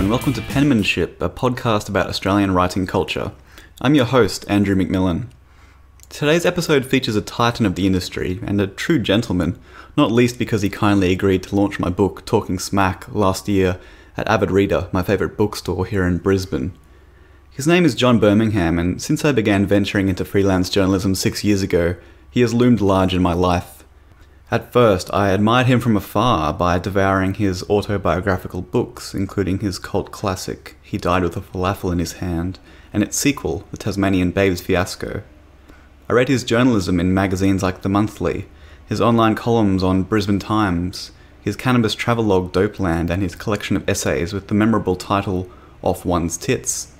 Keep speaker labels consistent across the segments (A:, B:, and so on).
A: and welcome to Penmanship, a podcast about Australian writing culture. I'm your host, Andrew McMillen. Today's episode features a titan of the industry and a true gentleman, not least because he kindly agreed to launch my book, Talking Smack, last year at Avid Reader, my favourite bookstore here in Brisbane. His name is John Birmingham, and since I began venturing into freelance journalism 6 years ago, he has loomed large in my life. At first, I admired him from afar by devouring his autobiographical books, including his cult classic, He Died with a Falafel in His Hand, and its sequel, The Tasmanian Babes Fiasco. I read his journalism in magazines like The Monthly, his online columns on Brisbane Times, his cannabis travelogue Dopeland, and his collection of essays with the memorable title, Off One's Tits.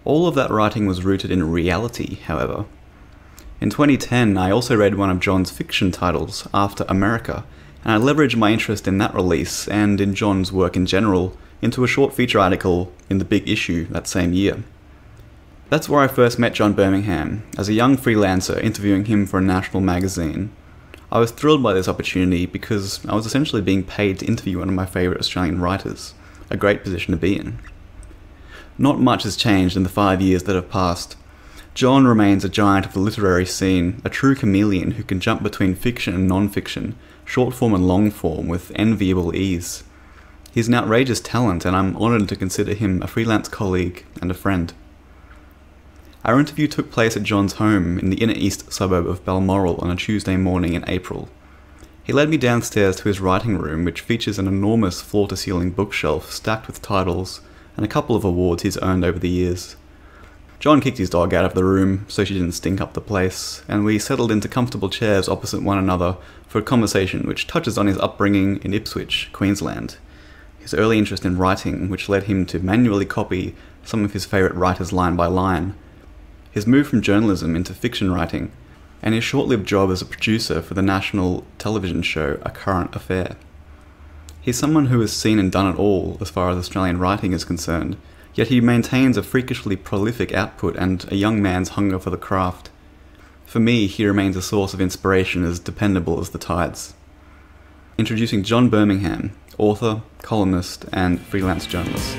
A: All of that writing was rooted in reality, however. In 2010, I also read one of John's fiction titles, After America, and I leveraged my interest in that release, and in John's work in general, into a short feature article in The Big Issue that same year. That's where I first met John Birmingham, as a young freelancer interviewing him for a national magazine. I was thrilled by this opportunity because I was essentially being paid to interview one of my favourite Australian writers, a great position to be in. Not much has changed in the 5 years that have passed. John remains a giant of the literary scene, a true chameleon who can jump between fiction and non-fiction, short form and long form, with enviable ease. He's an outrageous talent, and I'm honoured to consider him a freelance colleague and a friend. Our interview took place at John's home in the inner east suburb of Balmoral on a Tuesday morning in April. He led me downstairs to his writing room, which features an enormous floor-to-ceiling bookshelf stacked with titles and a couple of awards he's earned over the years. John kicked his dog out of the room so she didn't stink up the place, and we settled into comfortable chairs opposite one another for a conversation which touches on his upbringing in Ipswich, Queensland, his early interest in writing, which led him to manually copy some of his favourite writers line by line, his move from journalism into fiction writing, and his short-lived job as a producer for the national television show A Current Affair. He's someone who has seen and done it all as far as Australian writing is concerned, yet he maintains a freakishly prolific output and a young man's hunger for the craft. For me, he remains a source of inspiration as dependable as the tides. Introducing John Birmingham, author, columnist, and freelance journalist.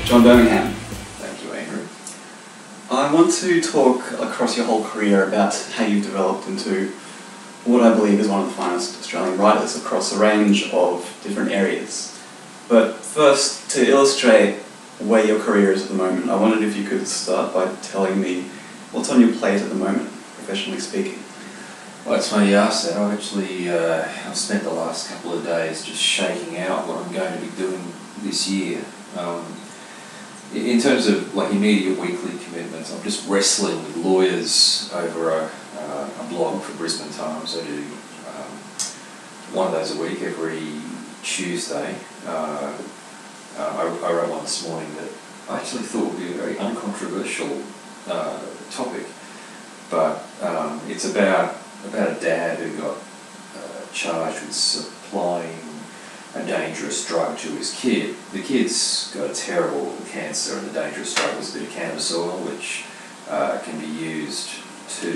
A: John Birmingham.
B: Thank you, Andrew.
A: I want to talk across your whole career about how you've developed into what I believe is one of the finest Australian writers across a range of different areas. But first, to illustrate where your career is at the moment, I wondered if you could start by telling me what's on your plate at the moment, professionally speaking.
B: Well, it's funny you asked that. I've spent the last couple of days just shaking out what I'm going to be doing this year. In terms of like immediate weekly commitments, I'm just wrestling with lawyers over a blog for Brisbane Times. I do one of those a week every Tuesday. I wrote one this morning that I actually thought would be a very uncontroversial topic, but it's about a dad who got charged with supplying a dangerous drug to his kid. The kid's got a terrible cancer, and the dangerous drug was a bit of cannabis oil, which can be used to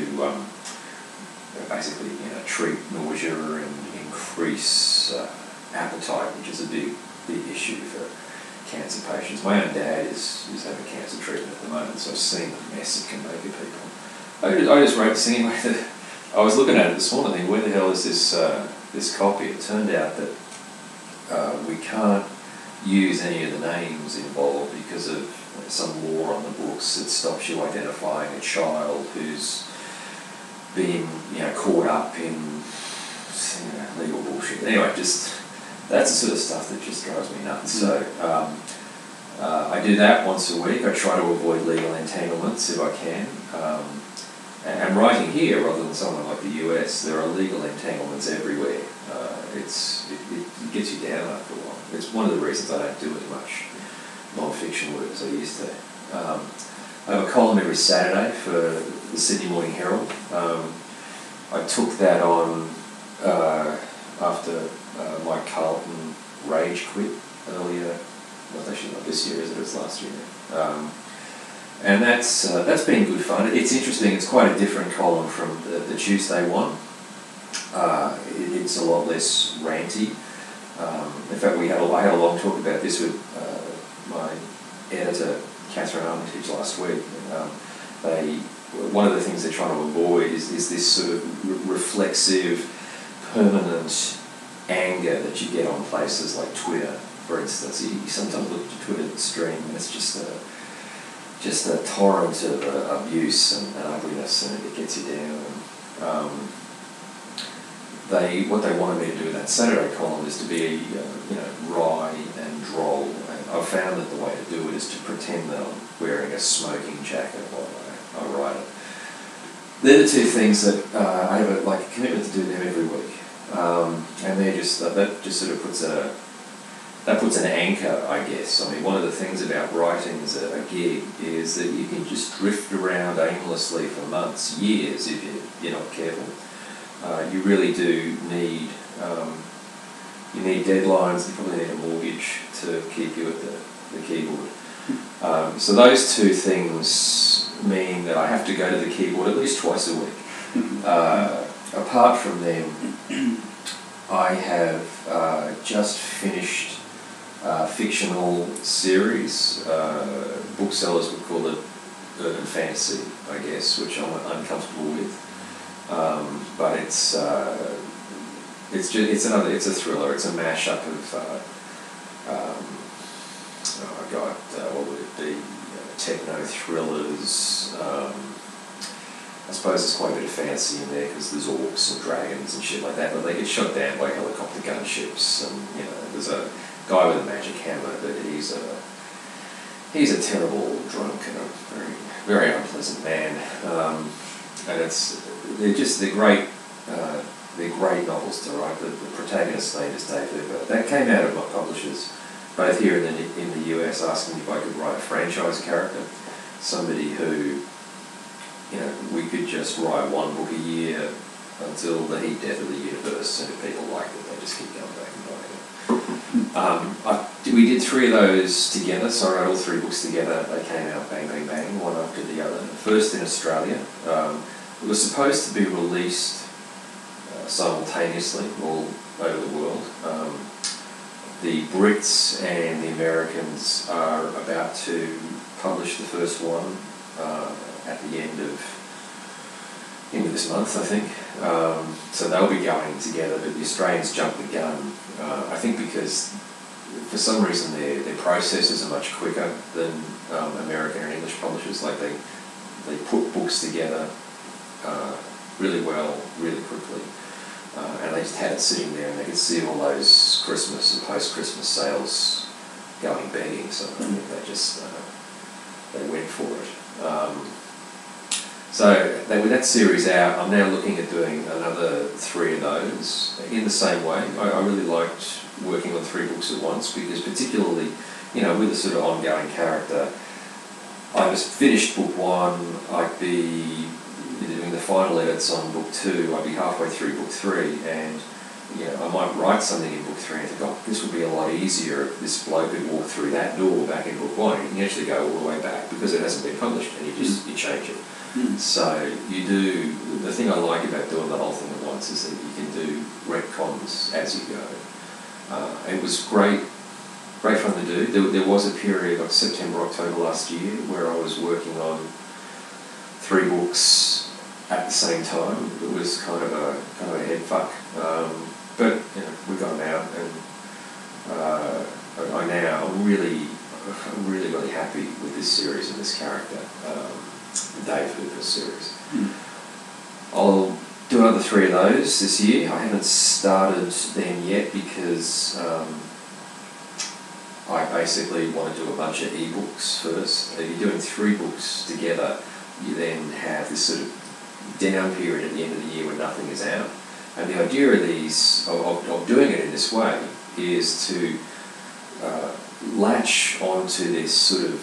B: basically treat nausea and increase appetite, which is a big issue for cancer patients. My own dad is having cancer treatment at the moment, so I've seen the mess it can make of people. I just wrote this anyway. That I was looking at it this morning, thinking, where the hell is this copy? It turned out that we can't use any of the names involved because of some law on the books that stops you identifying a child who's been caught up in legal bullshit. Anyway, just that's the sort of stuff that just drives me nuts. So I do that once a week. I try to avoid legal entanglements if I can. And writing here, rather than somewhere like the US, there are legal entanglements everywhere. It gets you down after a while. It's one of the reasons I don't do as much non-fiction work as I used to. I have a column every Saturday for the Sydney Morning Herald. I took that on after Mike Carlton Rage Quit earlier. Well, actually not this year, is it? It's last year. And that's been good fun. It's interesting. It's quite a different column from the Tuesday one. It's a lot less ranty. In fact, I had a long talk about this with my editor, Catherine Armitage, last week. One of the things they're trying to avoid is this sort of reflexive, permanent anger that you get on places like Twitter, for instance. You sometimes look at your Twitter stream and it's just a torrent of abuse and ugliness, and it gets you down. What they wanted me to do with that Saturday column is to be, wry and droll. And I've found that the way to do it is to pretend that I'm wearing a smoking jacket while I write it. They're the two things that I have a commitment to do them every week, and they're just that just sort of puts an anchor, I guess. I mean, one of the things about writing as a gig is that you can just drift around aimlessly for months, years, if you're not careful. You really do need deadlines. You probably need a mortgage to keep you at the keyboard. So those two things mean that I have to go to the keyboard at least twice a week. Apart from them, I have just finished fictional series. Booksellers would call it urban fantasy, I guess, which I'm uncomfortable with. But it's a thriller. It's a mashup of what would it be? Techno thrillers. I suppose there's quite a bit of fantasy in there because there's orcs and dragons and shit like that, but they get shot down by helicopter gunships, and there's a guy with a magic hammer, but he's a terrible drunk and a very, very unpleasant man. And they're great novels to write. The protagonist's name is Dave Hooper. That came out of my publishers, both here and in the US, asking if I could write a franchise character, somebody who, we could just write one book a year until the heat death of the universe, and if people liked it, they just keep going back and buying it. We did 3 of those together, so I wrote all 3 books together. They came out bang, bang, bang, one after the other. First in Australia. It was supposed to be released simultaneously all over the world. The Brits and the Americans are about to publish the first one at the end of this month, I think. So they'll be going together, but the Australians jumped the gun. I think because for some reason their processes are much quicker than American and English publishers. Like they put books together really well, really quickly. And they just had it sitting there, and they could see all those Christmas and post-Christmas sales going begging. So I think they just they went for it. So with that series out, I'm now looking at doing another 3 of those in the same way. I really liked working on 3 books at once, because particularly, with a sort of ongoing character, I just finished book 1, I'd be doing the final edits on book 2, I'd be halfway through book 3, and I might write something in book 3 and think, this would be a lot easier if this bloke could walk through that door back in book 1. You can actually go all the way back because it hasn't been published, and you change it. So you do, the thing I like about doing the whole thing at once is that you can do retcons as you go. It was great fun to do. There was a period of September, October last year where I was working on 3 books at the same time. It was kind of a head fuck. But we got them out, and I'm really happy with this series and this character. The Dave Hooper series. I'll do another 3 of those this year. I haven't started them yet because I basically want to do a bunch of ebooks first. If you're doing 3 books together, you then have this sort of down period at the end of the year when nothing is out. And the idea of these, of doing it in this way, is to latch onto this sort of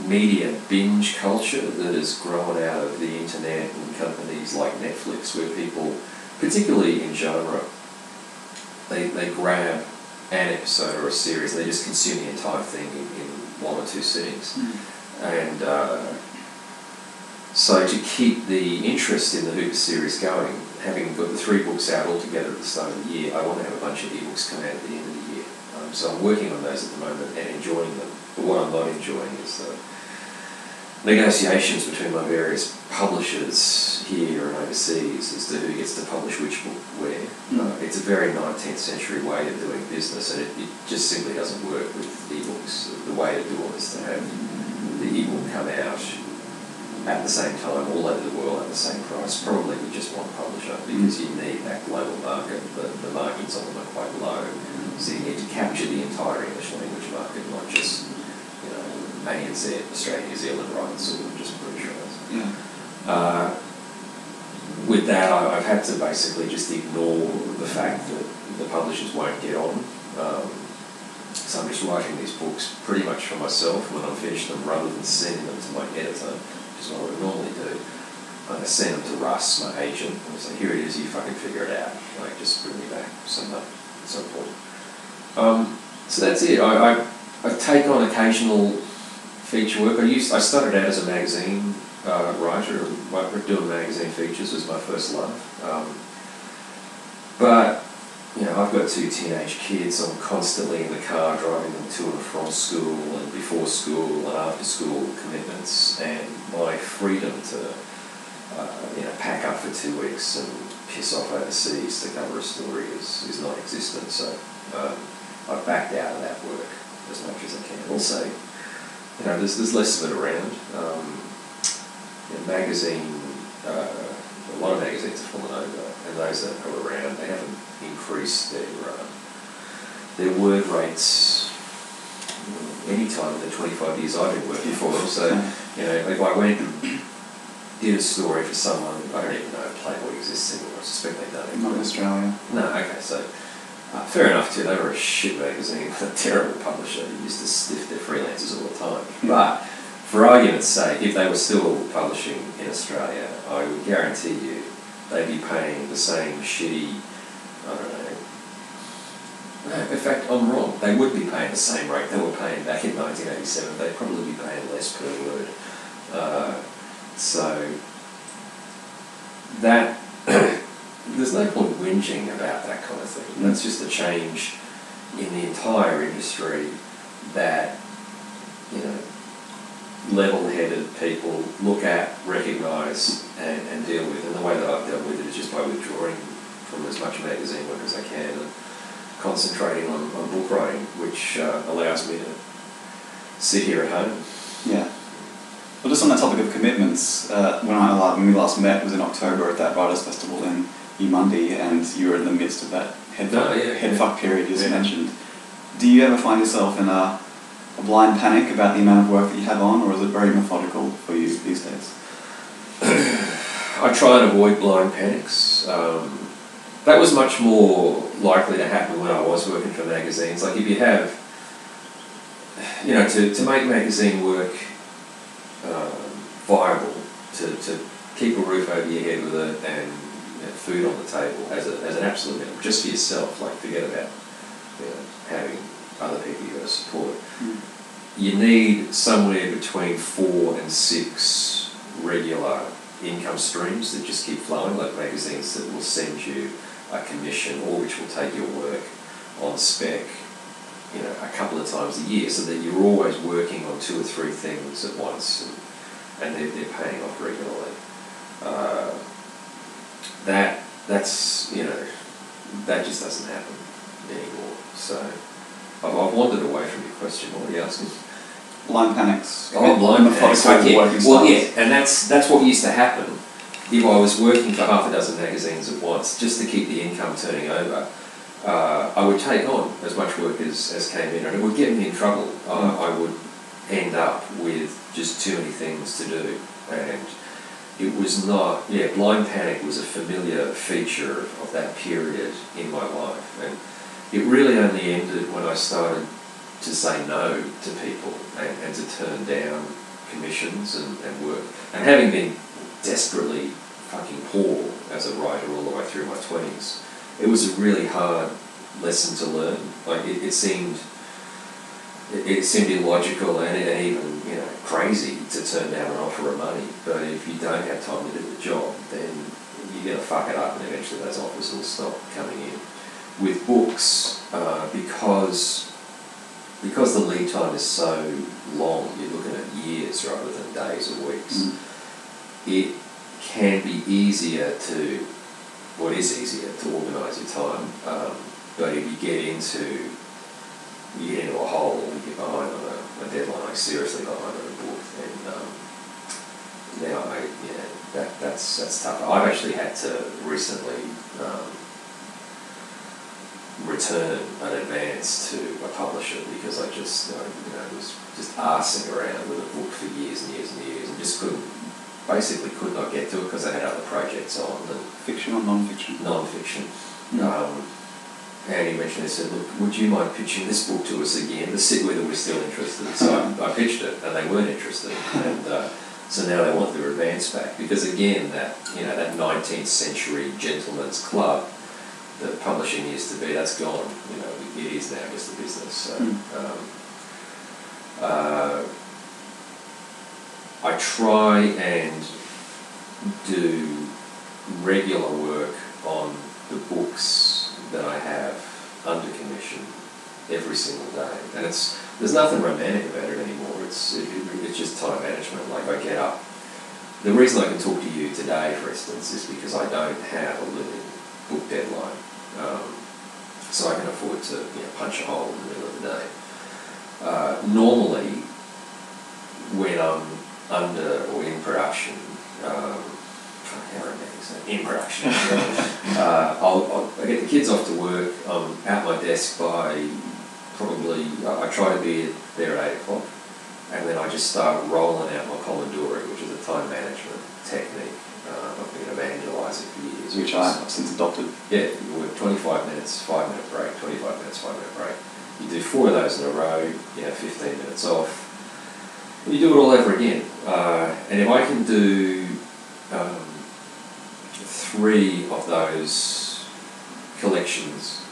B: media binge culture that has grown out of the internet and companies like Netflix, where people, particularly in genre, they grab an episode or a series, they just consume the entire thing in 1 or 2 sittings. And so to keep the interest in the Hooper series going, having got the 3 books out all together at the start of the year, I want to have a bunch of ebooks come out at the end of the year. So I'm working on those at the moment and enjoying them. But what I'm not enjoying is the negotiations between my various publishers here and overseas as to who gets to publish which book where. It's a very 19th century way of doing business, and it just simply doesn't work with ebooks. The way to do it is to have the ebook come out at the same time all over the world at the same price, probably with just one publisher, because you need that global market. The margins on them are quite low, so you need to capture the entire English language market, not just ANZ, Australia, New Zealand rights, or just British rights.
A: Yeah.
B: With that, I've had to basically just ignore the fact that the publishers won't get on. So I'm just writing these books pretty much for myself. When I finish them, rather than sending them to my editor, which is what I would normally do, I send them to Russ, my agent, and I say, here it is, you fucking figure it out. Like, just bring me back some point. So that's it. I take on occasional feature work. I started out as a magazine writer. Doing magazine features was my first love. But I've got 2 teenage kids. I'm constantly in the car driving them to and from school and before school and after school commitments, and my freedom to pack up for 2 weeks and piss off overseas to cover a story is non-existent. So I've backed out of that work as much as I can. Also, there's less of it around. A lot of magazines have fallen over, and those that are around, they haven't increased their word rates any time in the 25 years I've been working for them. So, if I went and did a story for someone, I don't even know if Playboy exists anymore. I suspect they don't.
A: Not in Australia.
B: No, okay, so fair enough too. They were a shit magazine with a terrible publisher who used to stiff their freelancers all the time. But for argument's sake, if they were still publishing in Australia, I would guarantee you they'd be paying the same shitty, I don't know. In fact, I'm wrong. They would be paying the same rate they were paying back in 1987. They'd probably be paying less per word. So that there's no point whinging about that kind of thing. That's just a change in the entire industry that level-headed people look at, recognise, and deal with. And the way that I've dealt with it is just by withdrawing from as much magazine work as I can and concentrating on book writing, which allows me to sit here at home.
A: Yeah. Well, just on that topic of commitments, when we last met was in October at that Writers' Festival in Umundi, and you were in the midst of that headfuck period, as you mentioned. Do you ever find yourself in a blind panic about the amount of work that you have on, or is it very methodical for you these days?
B: I try and avoid blind panics. That was much more likely to happen when I was working for magazines. Like if you have, to make magazine work viable, to keep a roof over your head with it and food on the table as an absolute minimum, just for yourself, like forget about having other people you've got to support. You need somewhere between 4 and 6 regular income streams that just keep flowing, like magazines that will send you a commission or which will take your work on spec a couple of times a year, so that you're always working on 2 or 3 things at once, and they're paying off regularly. That just doesn't happen anymore. So I've wandered away from your question. What are you asking?
A: Blind panics.
B: Blind panics. And that's what used to happen if I was working for half a dozen magazines at once, just to keep the income turning over. I would take on as much work as came in, and it would get me in trouble. I would end up with just too many things to do, and it was not. Blind panic was a familiar feature of that period in my life, and it really only ended when I started to say no to people and to turn down commissions and work. And having been desperately fucking poor as a writer all the way through my 20s, it was a really hard lesson to learn. Like it seemed illogical and even crazy to turn down an offer of money. But if you don't have time to do the job, then you're going to fuck it up, and eventually those offers will stop coming in. With books, because the lead time is so long, you're looking at years rather than days or weeks. It can be easier to organise your time, but if you get into a hole, you get behind on a deadline, like seriously behind on a book, then that's tough. I've actually had to recently return an advance to a publisher because I just was just arsing around with a book for years and years and years, and just could not get to it because I had other projects on. And
A: fiction or non-fiction?
B: Non-fiction. And he mentioned, he said, look, would you mind pitching this book to us again to see whether we're still interested? So I pitched it, and they weren't interested. And so now they want their advance back because, again, that 19th century gentleman's club that publishing used to be, that's gone. It is now just a business. So I try and do regular work on the books that I have under commission every single day, and there's nothing romantic about it anymore. It's just time management. Like I get up. The reason I can talk to you today, for instance, is because I don't have a living book deadline, so I can afford to punch a hole in the middle of the day. Normally, when I'm under or in production. In production. I get the kids off to work. I'm at my desk by probably, I try to be there at 8 o'clock, and then I just start rolling out my Pomodoro, which is a time management technique I've been evangelising for years.
A: Which I've since adopted.
B: Yeah, you work 25 minutes, 5-minute break, 25 minutes, 5-minute break. You do 4 of those in a row, you have 15 minutes off. And you do it all over again. And if I can do 3 of those collections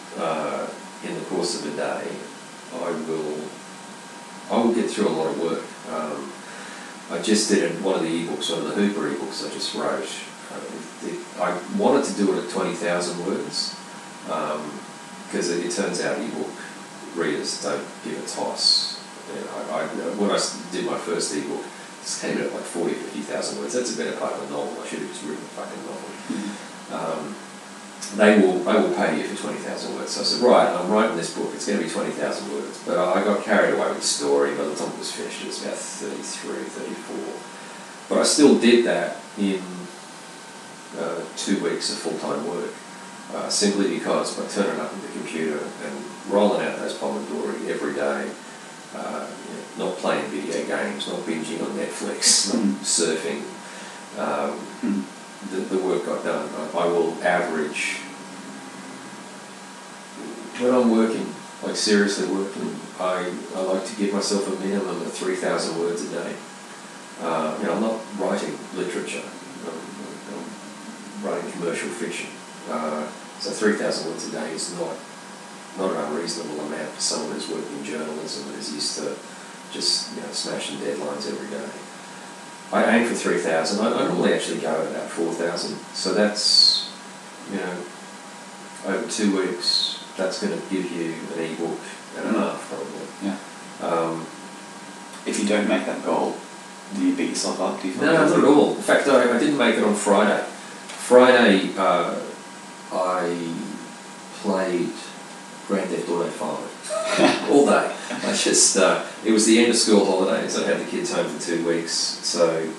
B: in the course of a day, I will get through a lot of work. I just did one of the ebooks, one of the Hooper ebooks I just wrote. I wanted to do it at 20,000 words because it turns out ebook readers don't give a toss. When I did my first ebook, it came out like 40,000 or 50,000 words. That's a better part of a novel. I should have just written a fucking novel. They will pay you for 20,000 words. So I said, right, I'm writing this book. It's going to be 20,000 words. But I got carried away with the story. By the time it was finished, it was about 33, 34. But I still did that in 2 weeks of full-time work, simply because by turning up at the computer and rolling out those Pomodori every day, not playing video games, not binging on Netflix, not surfing, the work got done. I will average, when I'm working, like seriously working, I like to give myself a minimum of 3,000 words a day. I'm not writing literature, I'm writing commercial fiction. So 3,000 words a day is not an unreasonable amount for someone who's worked in journalism and is used to just smashing deadlines every day. I aim for 3,000. I normally actually go at about 4,000. So that's, over 2 weeks, that's going to give you an ebook and a half probably.
A: Yeah. If you don't make that goal, do you beat yourself up? Do you feel
B: No, not at all. In fact, I didn't make it on Friday. Friday, I played Grand Theft Auto 5 all day. It was the end of school holidays. I had the kids home for 2 weeks, so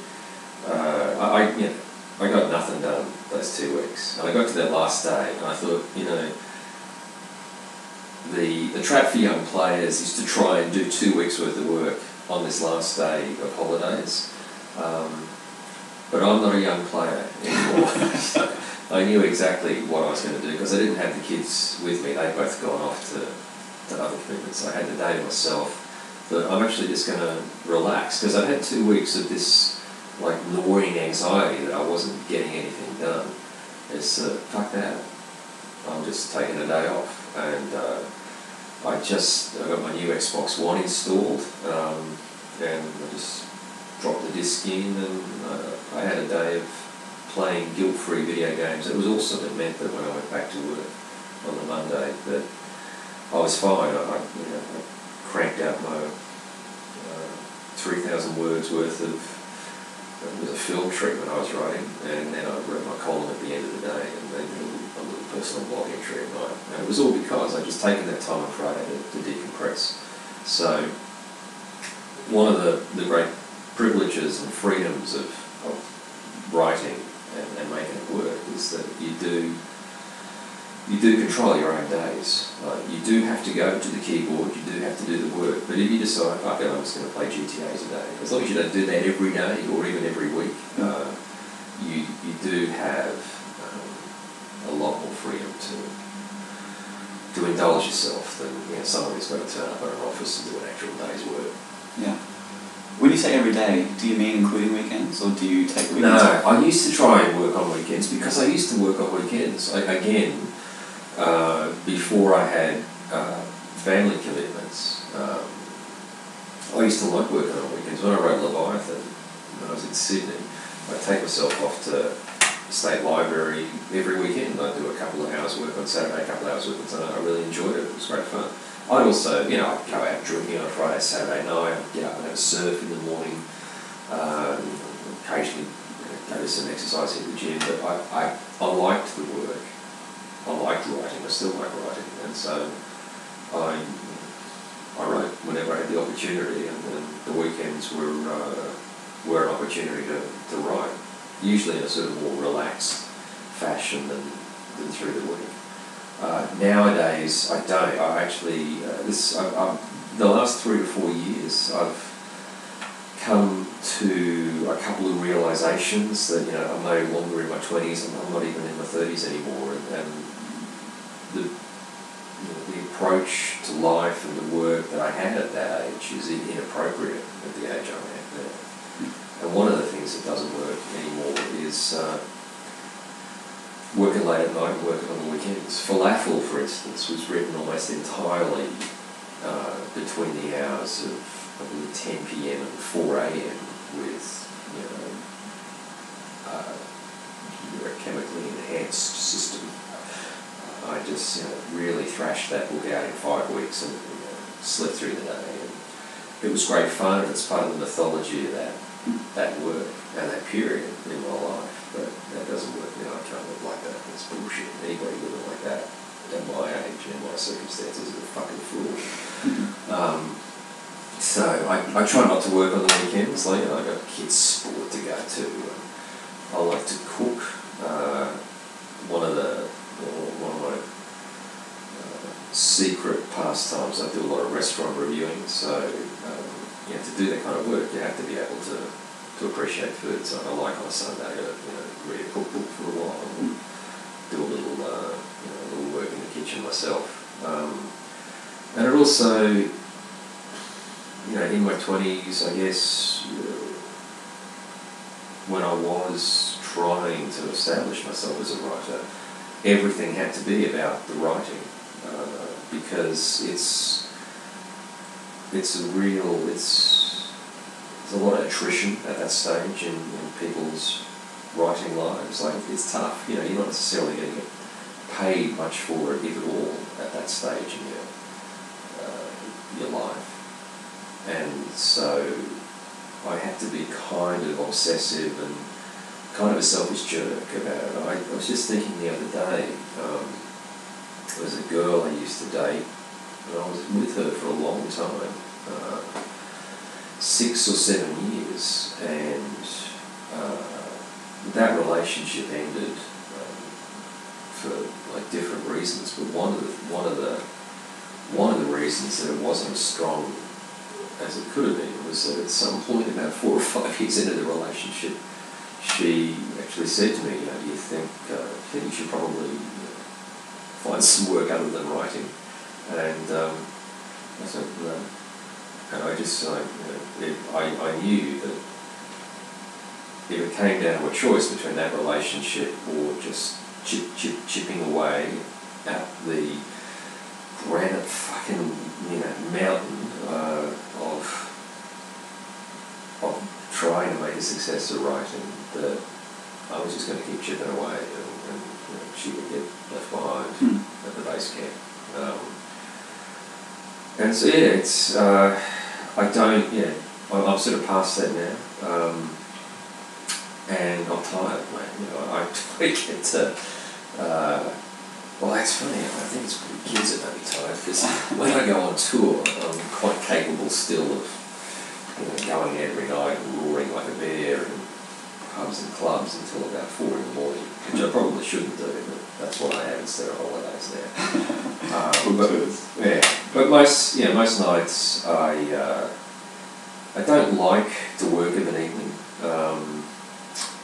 B: I got nothing done those 2 weeks. And I got to that last day, and I thought, the trap for young players is to try and do 2 weeks worth of work on this last day of holidays. But I'm not a young player anymore. So I knew exactly what I was going to do because I didn't have the kids with me. They'd both gone off to other commitments. I had the day to myself. But I'm actually just going to relax because I'd had 2 weeks of this gnawing anxiety that I wasn't getting anything done. It's fuck that. I'm just taking a day off. and I got my new Xbox One installed, and I just dropped the disc in, and I had a day of playing guilt-free video games. It was awesome. It meant that when I went back to work on the Monday, that I was fine. I cranked out my 3,000 words worth of, it was a film treatment I was writing, and then I wrote my column at the end of the day, and then a little personal blog entry at night. And it was all because I'd just taken that time on Friday to decompress. So one of the great privileges and freedoms of writing and making it work is that you do control your own days. You do have to go to the keyboard, you do have to do the work, but if you decide, okay, I'm just going to play GTA today, as long as you don't do that every day or even every week, you do have a lot more freedom to indulge yourself than someone who's got to turn up at an office and do an actual day's work.
A: Yeah. When you say every day, do you mean including weekends, or do you take weekends off?
B: No, I used to try and work on weekends because I used to work on weekends. Before I had family commitments, I used to like working on weekends. When I wrote Leviathan, when I was in Sydney, I'd take myself off to State Library every weekend. I'd do a couple of hours work on Saturday, a couple of hours work on Sunday. I really enjoyed it. It was great fun. I'd also, I'd go out drinking on a Friday, Saturday night. I'd get up and have a surf in the morning. Occasionally go to some exercise in the gym. But I liked the work. I liked writing. I still like writing, and so I wrote whenever I had the opportunity, and the weekends were an opportunity to write. Usually in a sort of more relaxed fashion than through the week. Nowadays, I don't. I actually, the last 3 to 4 years, I've come to a couple of realisations that I'm no longer in my 20s, and I'm not even in my 30s anymore, and the approach to life and the work that I had at that age is inappropriate at the age I'm at now. And one of the things that doesn't work anymore is working late at night and working on the weekends. Falafel, for instance, was written almost entirely between the hours of, I believe, 10 p.m. and 4 a.m. with a chemically enhanced system. I just really thrashed that book out in 5 weeks and slept through the day. And it was great fun, and it's part of the mythology of that work and that period in my life. But that doesn't work now. I can't live like that. It's bullshit. Anybody living like that at my age and my circumstances is a fucking fool. So I try not to work on the weekends. Like, I got kids' sport to go to. I like to cook. One of my secret pastimes, I do a lot of restaurant reviewing. So to do that kind of work, you have to be able to appreciate food. So I like on a Sunday to read a cookbook for a while and do a little work in the kitchen myself. And it also, in my 20s, I guess, when I was trying to establish myself as a writer, everything had to be about the writing, because there's a lot of attrition at that stage in people's writing lives. Like, it's tough. You're not necessarily going to get paid much for it, if at all, at that stage in your life. And so I had to be kind of obsessive and kind of a selfish jerk about it. I was just thinking the other day, there was a girl I used to date, and I was with her for a long time. 6 or 7 years, and that relationship ended for different reasons. But one of the reasons that it wasn't as strong as it could have been was that at some point, about 4 or 5 years into the relationship, she actually said to me, "Do you think you should probably find some work other than writing?" And I said, "No." And I just, I knew that if it came down to a choice between that relationship or just chipping away at the a success of writing that I was just going to keep chipping away, and she would get left behind at the base camp. And so it's I'm sort of past that now, and I'm tired, mate. I get to. Well, it's funny. I think it's pretty kids that make me tired, because when I go on tour, I'm quite capable still of going every night and roaring like a bear in pubs and clubs until about 4 in the morning, which I probably shouldn't do, but that's what I have instead of holidays now. But most nights I don't like the work of an evening.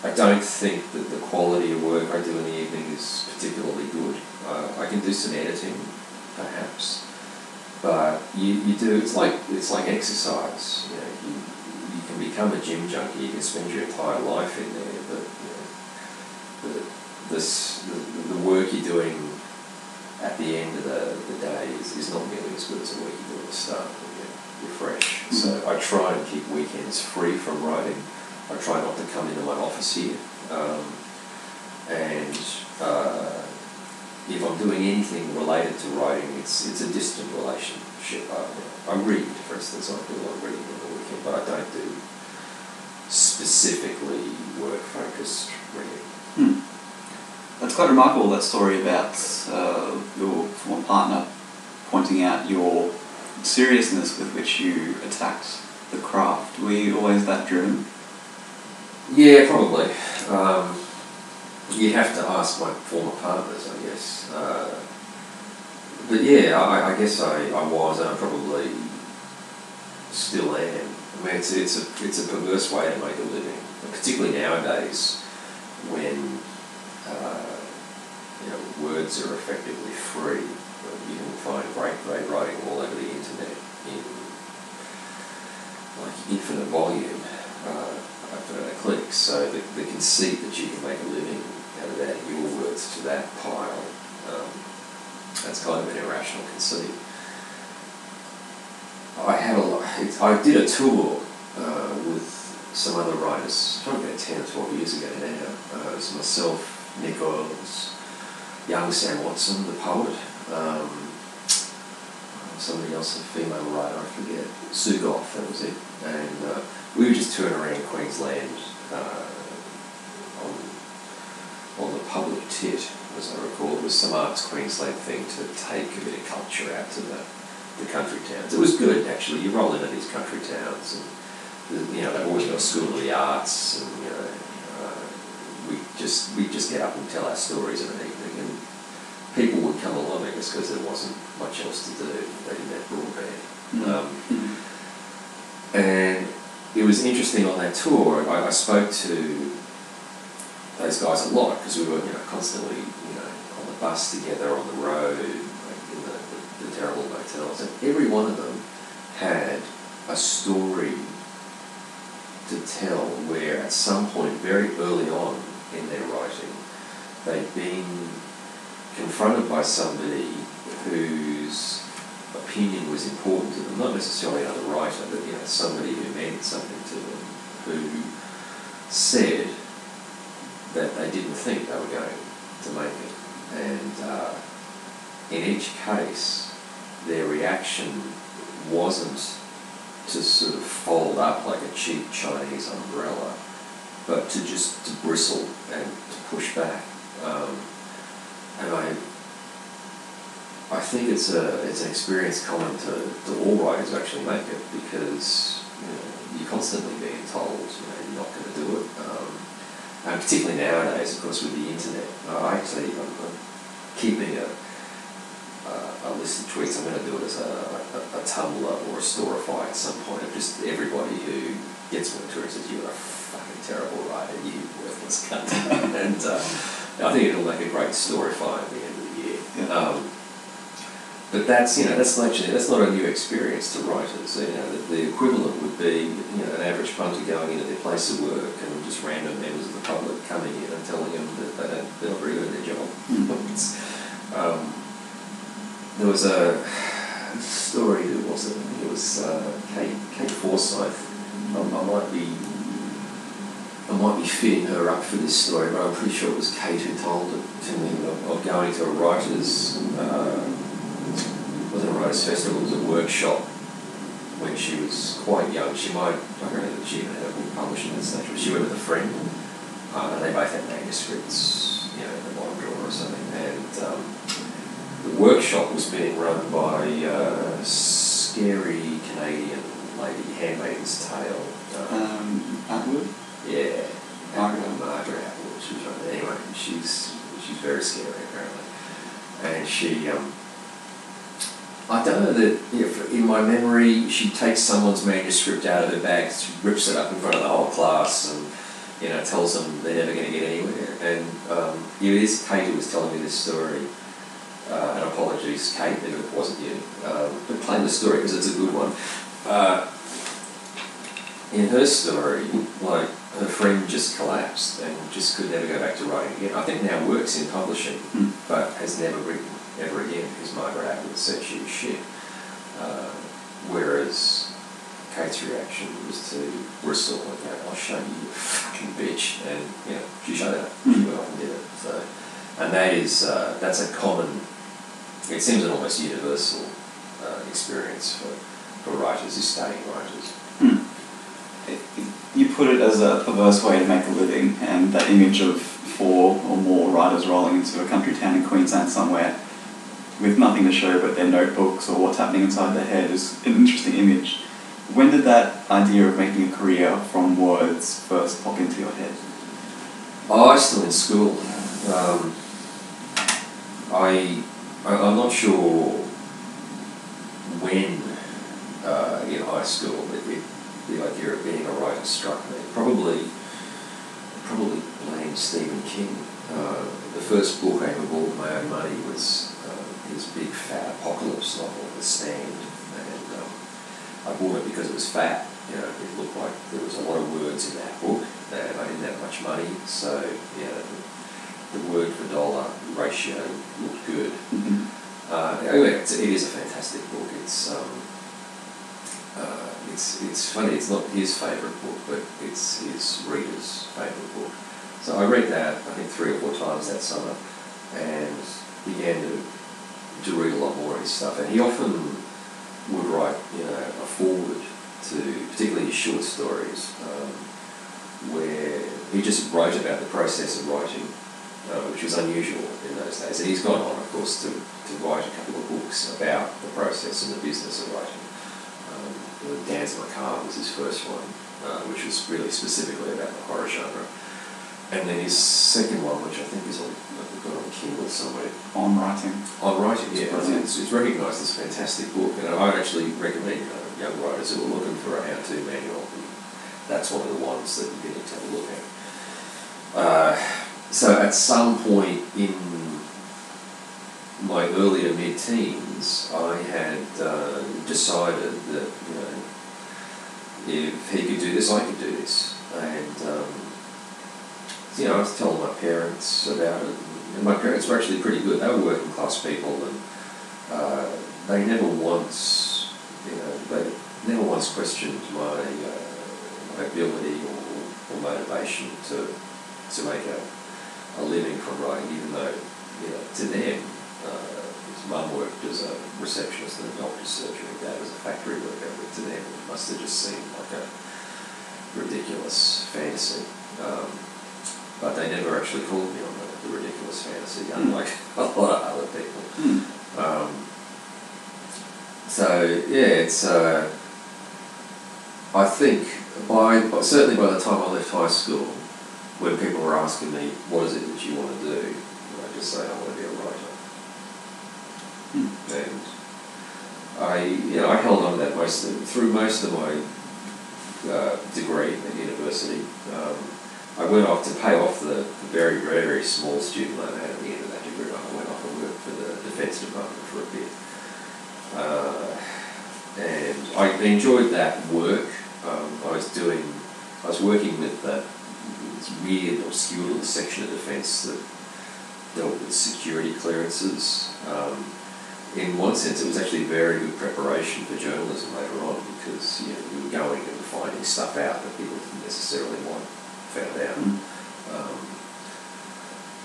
B: I don't think that the quality of work I do in the evening is particularly good. I can do some editing, perhaps, but you do. It's like exercise. You can become a gym junkie. You can spend your entire life in there, but the work you're doing at the end of the day is not nearly as good as the work you do at the start when you're fresh. So I try and keep weekends free from writing. I try not to come into my office here, and if I'm doing anything related to writing, it's a distant relationship. I read, for instance. I do a lot of reading on the weekend, but I don't do specifically work-focused reading.
A: That's quite remarkable, that story about your former partner pointing out your seriousness with which you attacked the craft. Were you always that driven?
B: Yeah, probably. You'd have to ask my former partners, I guess. But yeah, I guess I was, and I probably still am. I mean, it's a perverse way to make a living, particularly nowadays when words are effectively free. You can find great writing all over the internet in like infinite volume. At a click, so the conceit that you can make a living out of adding your words to that pile, that's kind of an irrational conceit. I did a tour with some other writers, probably about 10 or 12 years ago now. It was myself, Nick Oils, young Sam Watson, the poet, somebody else, a female writer, I forget, Sue Goff, that was it, and we were just touring around Queensland on the public tit, as I recall. It was some Arts Queensland thing to take a bit of culture out to the country towns. It was good, actually. You roll into these country towns, and they've always got a school of the arts, and we just get up and tell our stories in an evening, and people would come along, I guess, because there wasn't much else to do. They didn't have broadband. And it was interesting on that tour. I spoke to those guys a lot because we were, constantly, on the bus together, on the road, in the terrible motels, and every one of them had a story to tell where, at some point, very early on in their writing, they'd been confronted by somebody whose opinion was important to them, not necessarily another writer, but somebody who meant something to them, who said that they didn't think they were going to make it. And in each case, their reaction wasn't to sort of fold up like a cheap Chinese umbrella, but to bristle and to push back. And I think it's an experience common to all writers who actually make it, because you're constantly being told you're not going to do it. And particularly nowadays, of course, with the internet. I'm keeping a list of tweets. I'm going to do it as a Tumblr or a Storify at some point, of just everybody who gets me to it and says, "You're a fucking terrible writer, you worthless cunt." And I think it'll make a great Storify at the end of the year. Yeah. But that's not a new experience to writers. The equivalent would be an average punter going into their place of work and just random members of the public coming in and telling them that they're not very good at their job. There was a story that was, I think it was Kate Forsyth. I might be I might be fitting her up for this story, but I'm pretty sure it was Kate who told it to me of going to a writers, wasn't a writers festival, it was a workshop when she was quite young. She might, I don't know that she even had a book published at that stage, but she went with a friend, and they both had manuscripts, in the bottom drawer or something, and the workshop was being run by a scary Canadian lady, Handmaid's Tale.
A: Atwood?
B: Yeah.
A: Margaret
B: Atwood. She was right there. Anyway, she's very scary apparently. And she, I don't know that, if in my memory, she takes someone's manuscript out of her bag, she rips it up in front of the whole class and, tells them they're never going to get anywhere. And it is Kate who was telling me this story. And apologies, Kate, if it wasn't you. But playing the story because it's a good one. In her story, like, her friend just collapsed and just could never go back to writing again. I think now works in publishing, but has never written ever again because Margaret Atwood said she was shit. Whereas Kate's reaction was to Bristol and go, I'll show you, you fucking bitch. And, she showed up. She went off and did it. So, and that is, that's a common, it seems an almost universal experience for writers who study writers.
A: You put it as a perverse way to make a living, and that image of 4 or more writers rolling into a country town in Queensland somewhere with nothing to show but their notebooks or what's happening inside their head is an interesting image. When did that idea of making a career from words first pop into your head?
B: Oh, I was still in school. I'm not sure when in high school the idea of being a writer struck me. Probably blamed Stephen King. The first book I ever bought with my own money was his big fat apocalypse novel, The Stand, and I bought it because it was fat. It looked like there was a lot of words in that book, and I didn't have much money, so the word for dollar ratio looked good. Anyway, it is a fantastic book. It's funny, it's not his favourite book, but it's his reader's favourite book. So I read that, I think 3 or 4 times that summer, and began to read a lot more of his stuff. And he often would write, a foreword to particularly his short stories, where he just wrote about the process of writing, which was unusual in those days. And he's gone on, of course, to write a couple of books about the process and the business of writing. Dan's Macabre was his first one, which was really specifically about the horror genre. And then his second one, which I think is got on Kindle somewhere. On Writing. On Writing, yeah. It's recognised as a fantastic book. And I actually recommend young writers who are looking for a how-to manual. That's one of the ones that you need to have a look at. So at some point in my early to mid-teens, I had decided that, if he could do this, I could do this. And, I was telling my parents about it. And my parents were actually pretty good. They were working class people, and they never once, questioned my ability or motivation to make a living from writing, even though, to them, his mum worked as a receptionist in a doctor's surgery, dad was a factory worker, but to them it must have just seemed like a ridiculous fantasy. But they never actually called me on the ridiculous fantasy, unlike a lot of other people. It's I think certainly by the time I left high school, when people were asking me, what is it that you want to do? I just say, I want to be a writer. And I held on to that through most of my degree at university. I went off to pay off the very, very, very small student loan I had at the end of that degree. I went off and worked for the Defence Department for a bit. And I enjoyed that work. I was working with this weird, obscure little section of defence that dealt with security clearances. In one sense, it was actually very good preparation for journalism later on, because you were going and finding stuff out that people didn't necessarily want found out.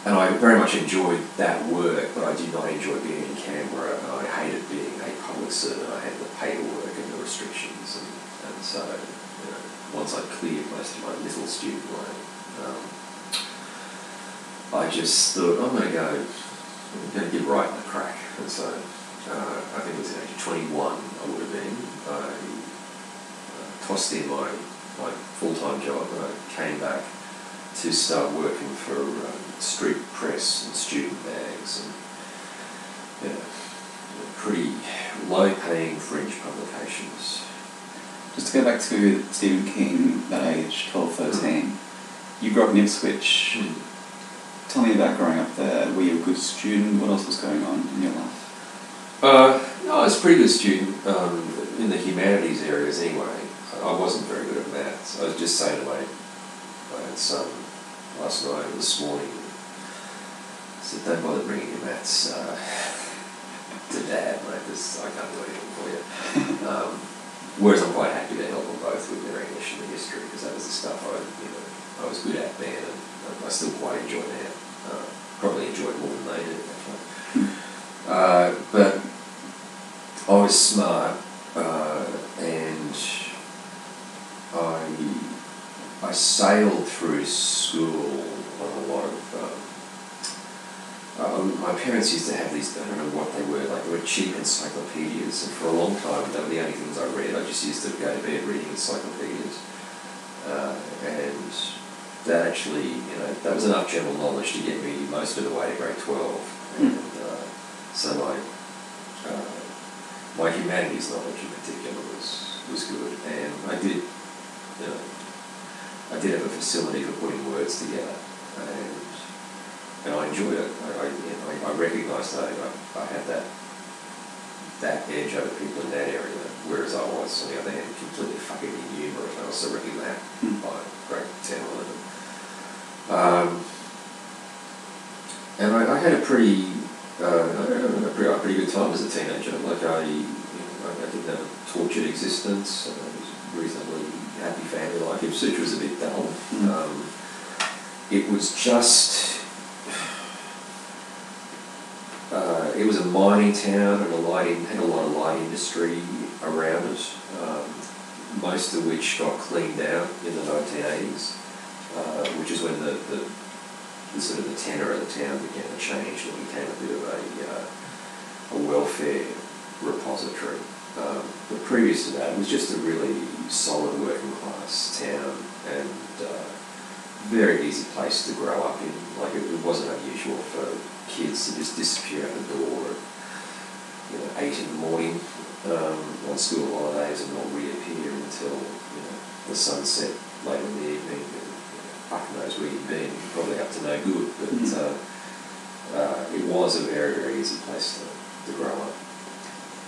B: And I very much enjoyed that work, but I did not enjoy being in Canberra, and I hated being a public servant. I hated the paperwork and the restrictions, and so once I cleared most of my little student loan, I just thought, I'm going to give writing a crack. And so I think it was at age 21 I would have been. I tossed in my full-time job, and I came back to start working for street press and student mags and pretty low-paying fringe publications.
A: Just to go back to Stephen King, that age, 12, 13, you grew up in Ipswich. Tell me about growing up there. Were you a good student? What else was going on in your life?
B: No, I was a pretty good student in the humanities areas anyway. I wasn't very good at maths. I was just saying to my son last night or this morning, I said, don't bother bringing your maths to Dad, mate, because I can't do anything for you. Whereas I'm quite happy to help them both with their English and the history, because that was the stuff I was good at then, and I still quite enjoy now. Probably enjoy it more than they do, actually. But I was smart, and I sailed through school on a lot of. My parents used to have these, I don't know what they were cheap encyclopedias, and for a long time they were the only things I read. I just used to go to bed reading encyclopedias, and that actually, that was enough general knowledge to get me most of the way to grade 12, and so my humanities knowledge in particular was good, and I did have a facility for putting words together, and I enjoyed it. I recognised that I had that edge over people in that area, whereas I was, on the other hand, completely fucking innumerate. I was already that by grade 10 or 11. And I had a pretty good time as a teenager. I didn't have a tortured existence. It was a reasonably happy family life. Ipswich was a bit dull. It was just... it was a mining town and had a lot of light industry around it, most of which got cleaned out in the 1980s, which is when the sort of the tenor of the town began to change and it became a bit of a welfare repository. But previous to that, it was just a really solid working class town and very easy place to grow up in. It wasn't unusual for kids to just disappear out the door at 8 in the morning on school holidays and not reappear until the sunset late in the evening. Fuck knows where you've been, probably up to no good, but it was a very, very easy place to grow up.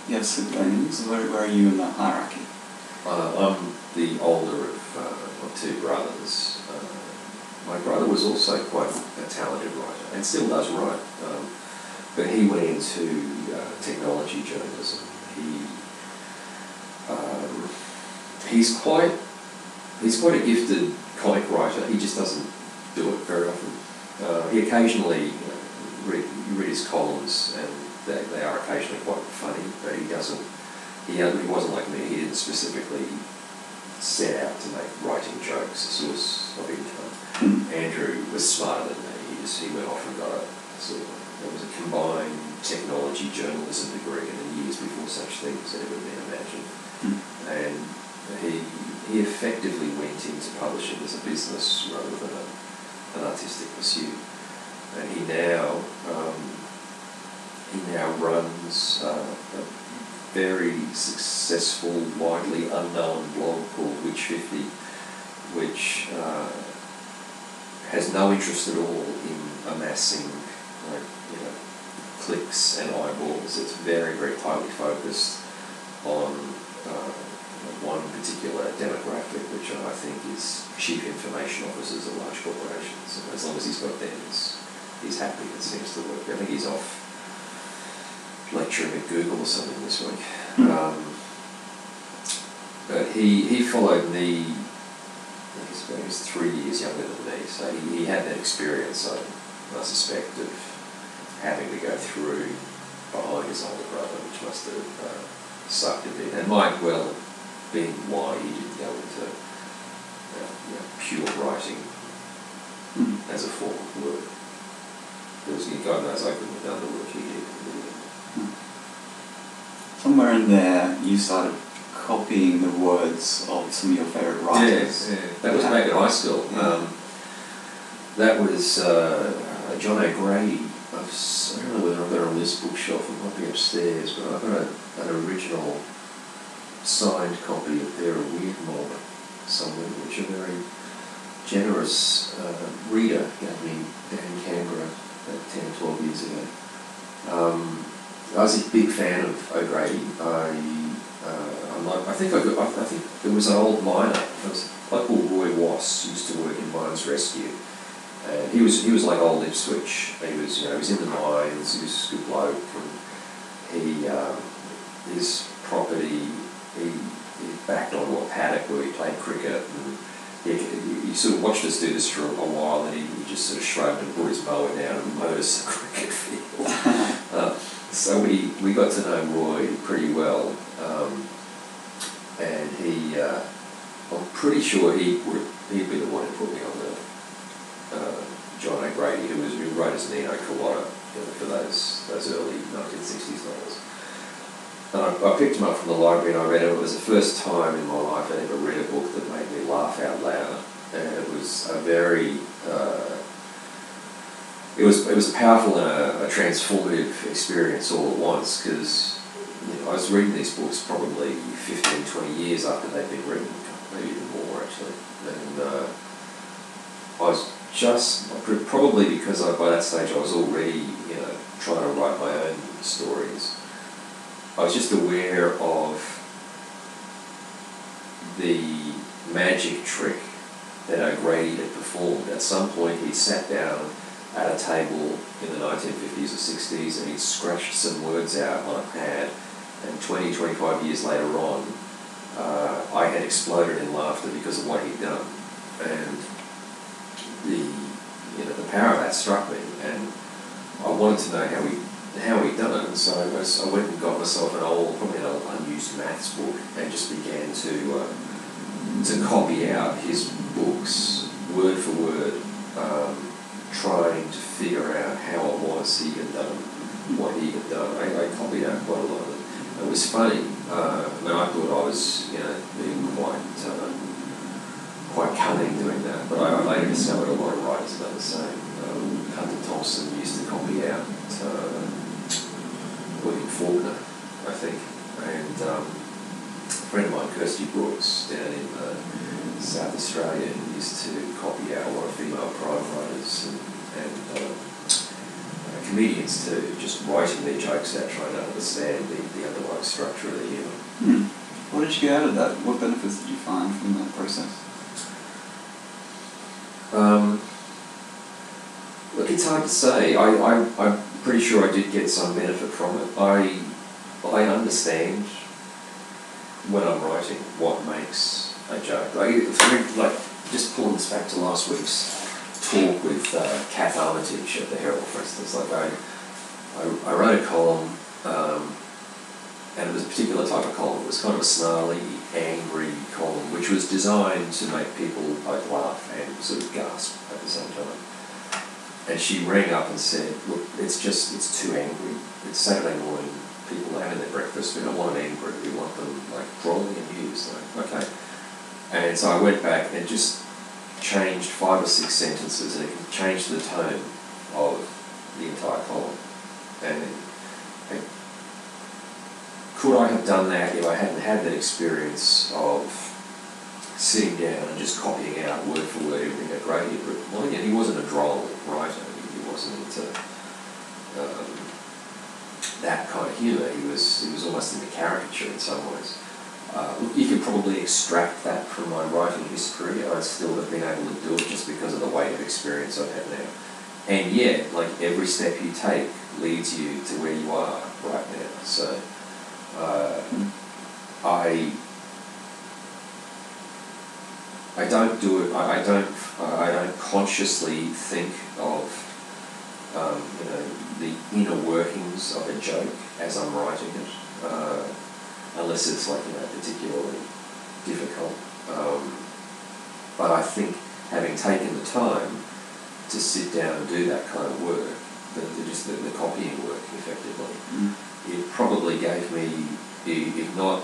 A: You have siblings. Where are you in that hierarchy?
B: I'm the older of two brothers. My brother was also quite a talented writer, and still does write, but he went into technology journalism. He's quite a gifted comic writer. He just doesn't do it very often. He occasionally, you read his columns, and they are occasionally quite funny, but he wasn't like me. He didn't specifically set out to make writing jokes, source of income. Andrew was smarter than me. He went off and got there was a combined technology journalism degree in the years before such things had ever been imagined. And he effectively went into publishing as a business rather than an artistic pursuit. And he now runs a very successful, widely unknown blog called Witch 50, which has no interest at all in amassing clicks and eyeballs. It's very, very tightly focused on one particular demographic, which I think is chief information officers of large corporations. And as long as he's got them, he's happy. It seems to work. I think he's off lecturing at Google or something this week. But he followed me. He's years, but he was 3 years younger than me, so he had that experience, I suspect, of having to go through behind his older brother, which must have sucked a bit, and might well have been why he didn't go into pure writing as a form of work. Because God knows I couldn't have done the work he did.
A: Somewhere in there, you started copying the words of some of your favourite writers.
B: Yeah. That was back at high school.
A: Yeah.
B: That was John O'Grady. I don't know whether I've got it on this bookshelf, it might be upstairs, but I've got an original signed copy of They're a Weird Mob somewhere, which a very generous reader gave me down in Canberra about 10 or 12 years ago. I was a big fan of O'Grady. I think there was an old miner. There was a bloke called Roy Wass used to work in Mines Rescue, and he was like old Ipswich. He was in the mines. He was a good bloke, and his property he backed onto a paddock where he played cricket. And he sort of watched us do this for a while, and he just sort of shrugged and brought his mower down and mowed us the cricket field. So we got to know Roy pretty well, and I'm pretty sure he'd be the one who put me on the John O'Grady, who wrote as Nino Carlotta for those early 1960s novels. And I picked him up from the library and I read it. It was the first time in my life I ever read a book that made me laugh out loud, and it was a very it was a powerful and a transformative experience all at once, because I was reading these books probably 15, 20 years after they'd been written, maybe even more actually. And I was just, probably because by that stage I was already trying to write my own stories, I was just aware of the magic trick that O'Grady had performed. At some point he'd sat down at a table in the 1950s or 60s and he'd scratched some words out on a pad, and 20, 25 years later on I had exploded in laughter because of what he'd done. And the power of that struck me, and I wanted to know how he'd done it. And so I went and got myself probably an old unused maths book, and just began to copy out his books word for word, trying to figure out how it was he had done what he had done. I copied out quite a lot of it. It was funny. I thought I was being quite cunning doing that, but I later discovered a lot of writers had done the same. Hunter Thompson used to copy out William Faulkner, I think, and a friend of mine, Kirsty Brooks, down in South Australia, used to copy out a lot of female crime writers and comedians too, just writing their jokes out, trying to understand the underlying structure of the humour.
A: What did you get out of that? What benefits did you find from that process?
B: Look, it's hard to say. I'm pretty sure I did get some benefit from it. I understand when I'm writing what makes a joke. Like just pulling this back to last week's talk with Kath Armitage at the Herald, for instance. Like I wrote a column, and it was a particular type of column. It was kind of a snarly, angry column, which was designed to make people both laugh and sort of gasp at the same time. And she rang up and said, look, it's too angry. It's Saturday morning, people are having their breakfast, we don't want them angry, we want them like drolling amused. Like, okay. And so I went back and just changed 5 or 6 sentences, and it changed the tone of the entire column. And could I have done that if I hadn't had that experience of sitting down and just copying out word for word everything O'Grady had written? Well, again, he wasn't a droll writer. He wasn't that kind of humour. He was almost into caricature in some ways. You could probably extract that from my writing history. I'd still have been able to do it just because of the weight of experience I have now. And yet, like, every step you take leads you to where you are right now. So I don't do it. I don't consciously think of the inner workings of a joke as I'm writing it, unless it's like particularly difficult. But I think having taken the time to sit down and do that kind of work, the copying work effectively, it probably gave me, if not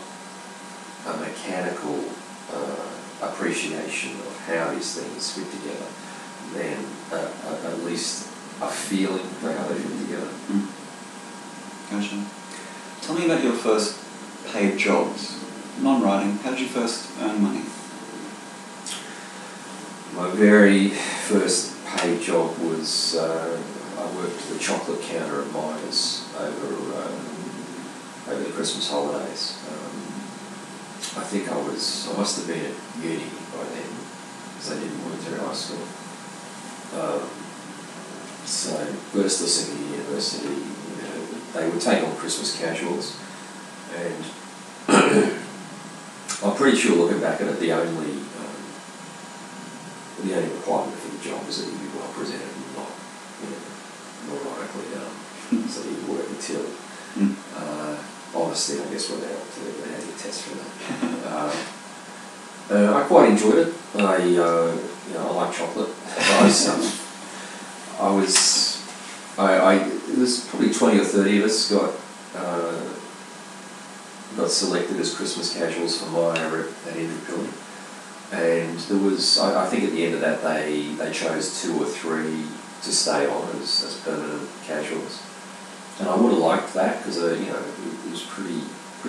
B: a mechanical appreciation of how these things fit together, then at least a feeling for how they fit together.
A: Gotcha. Tell me about your first paid jobs, non-writing. How did you first earn money?
B: My very first paid job was I worked at the chocolate counter at Myers over the Christmas holidays. I think I must have been at uni by then, because I didn't work through high school. So first listening to university, they would take on Christmas casuals, and I'm pretty sure looking back at it, the only requirement for the job was that you be well presented and not, neurotically done. So you work until, honestly, I guess what they had to test for that. I quite enjoyed it. I like chocolate. It was probably 20 or 30 of us got selected as Christmas casuals for Myer at Andrew. And there was, I think at the end of that they chose 2 or 3 to stay on as permanent casuals. And I would have liked that because it was pretty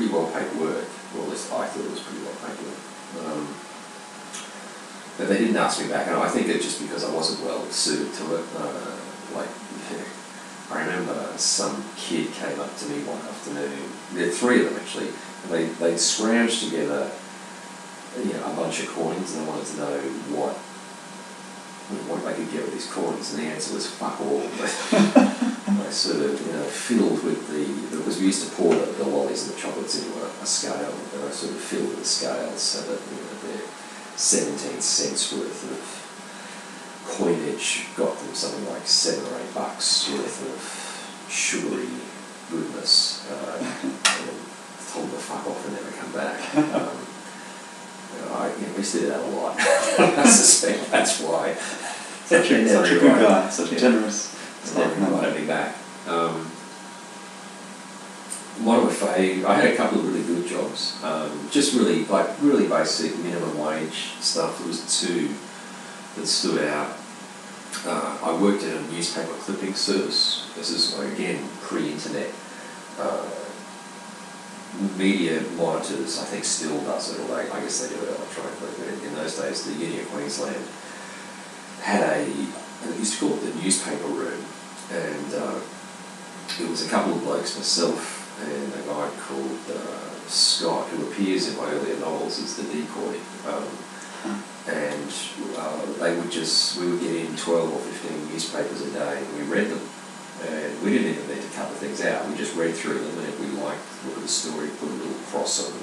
B: well paid work, or at least I thought it was pretty well paid work. But they didn't ask me back, and I think it's just because I wasn't well suited to it. I remember some kid came up to me one afternoon. There were 3 of them actually. And they'd scrounged together a bunch of coins, and they wanted to know what they could get with these coins, and the answer was fuck all. I sort of filled with because we used to pour the lollies and the chocolates into a scale, and I sort of filled with the scales so that they're 17 cents worth of coinage got them something like $7 or $8 worth of sugary goodness, and told them to fuck off and never come back. We used to do that a lot. I suspect that's why.
A: Such a good guy, such a generous.
B: Never invited me back. One of my favourite, I had a couple of really good jobs. Just really basic minimum wage stuff. There was 2 that stood out. I worked at a newspaper clipping service. This is again pre-internet. Media monitors, I think, still does it, or I guess they do it electronically, but in those days the Uni of Queensland had they used to call it the newspaper room, and it was a couple of blokes, myself and a guy called Scott, who appears in my earlier novels as the decoy, and we would get in 12 or 15 newspapers a day, and we read them. And we didn't even need to cut the things out. We just read through them, and if we liked look at the story, put a little cross on them,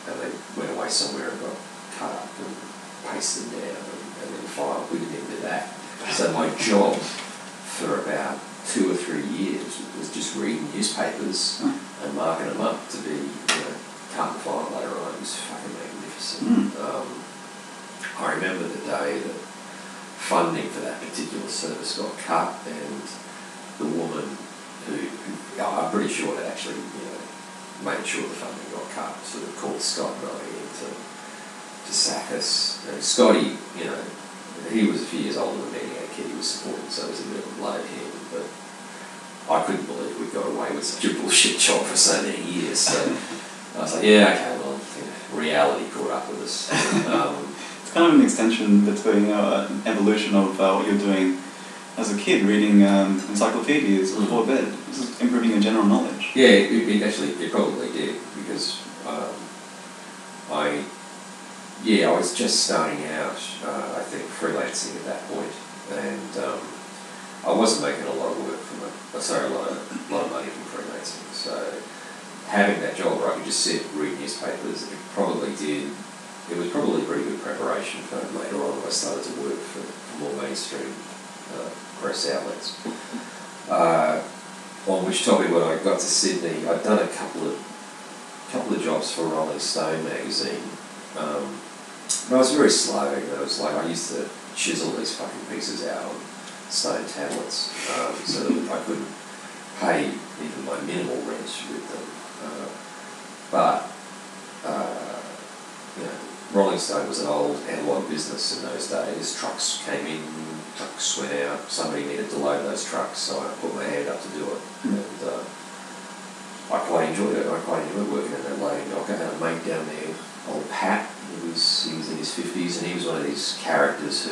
B: and they went away somewhere and got cut up and pasted down and then filed. We didn't even do that. So my job for about 2 or 3 years was just reading newspapers and marking them up to be, cut and filed later on. It was fucking magnificent. I remember the day that funding for that particular service got cut, and the woman who I'm pretty sure had actually, made sure the funding got cut, sort of called Scott and I in to sack us. And Scotty, he was a few years older than me, a kid he was supporting, so it was a bit of a blow to him, but I couldn't believe we got away with such a bullshit job for so many years. So I was like, yeah, okay, well, reality caught up with us.
A: It's kind of an extension between an evolution of what you're doing as a kid, reading encyclopedias before bed. This is improving your general knowledge.
B: Yeah, it probably did, because I was just starting out, I think, freelancing at that point, and I wasn't making a lot of work from a lot of money from freelancing. So having that job where I could just sit, read newspapers, it was probably pretty good preparation preparation for later on when I started to work for more mainstream press outlets. On which topic, when I got to Sydney, I'd done a couple of jobs for Rolling Stone magazine. But I was very slow. It was like I used to chisel these fucking pieces out on stone tablets, so that I couldn't pay even my minimal rent with them. But Rolling Stone was an old analog business in those days. Trucks came in, trucks went out. Somebody needed to load those trucks, so I put my hand up to do it, and I quite enjoyed it. I quite enjoyed working in that loading dock. I had a mate down there, old Pat. He was in his 50s, and he was one of these characters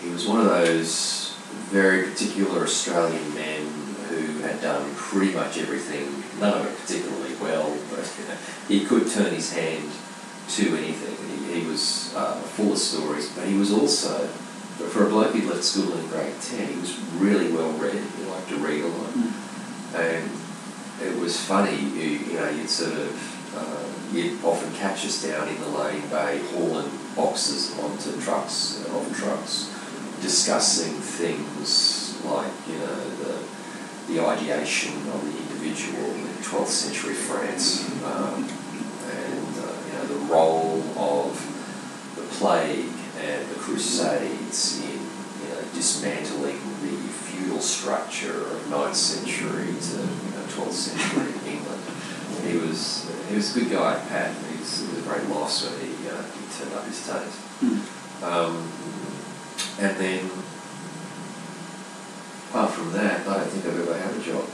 B: he was one of those very particular Australian men who had done pretty much everything, none of it particularly well, but he could turn his hand to anything. He was full of stories, but he was also, for a bloke who left school in grade 10, he was really well read. He liked to read a lot. And it was funny, you'd sort of, you'd often catch us down in the loading bay hauling boxes onto trucks, off trucks, discussing things like, the ideation of the individual in 12th century France, and the role of the plague and the Crusades in dismantling the feudal structure of 9th century to 12th century England. He was a good guy, Pat. It was a great loss when he turned up his toes. And then, apart from that, I don't think I've ever had a job.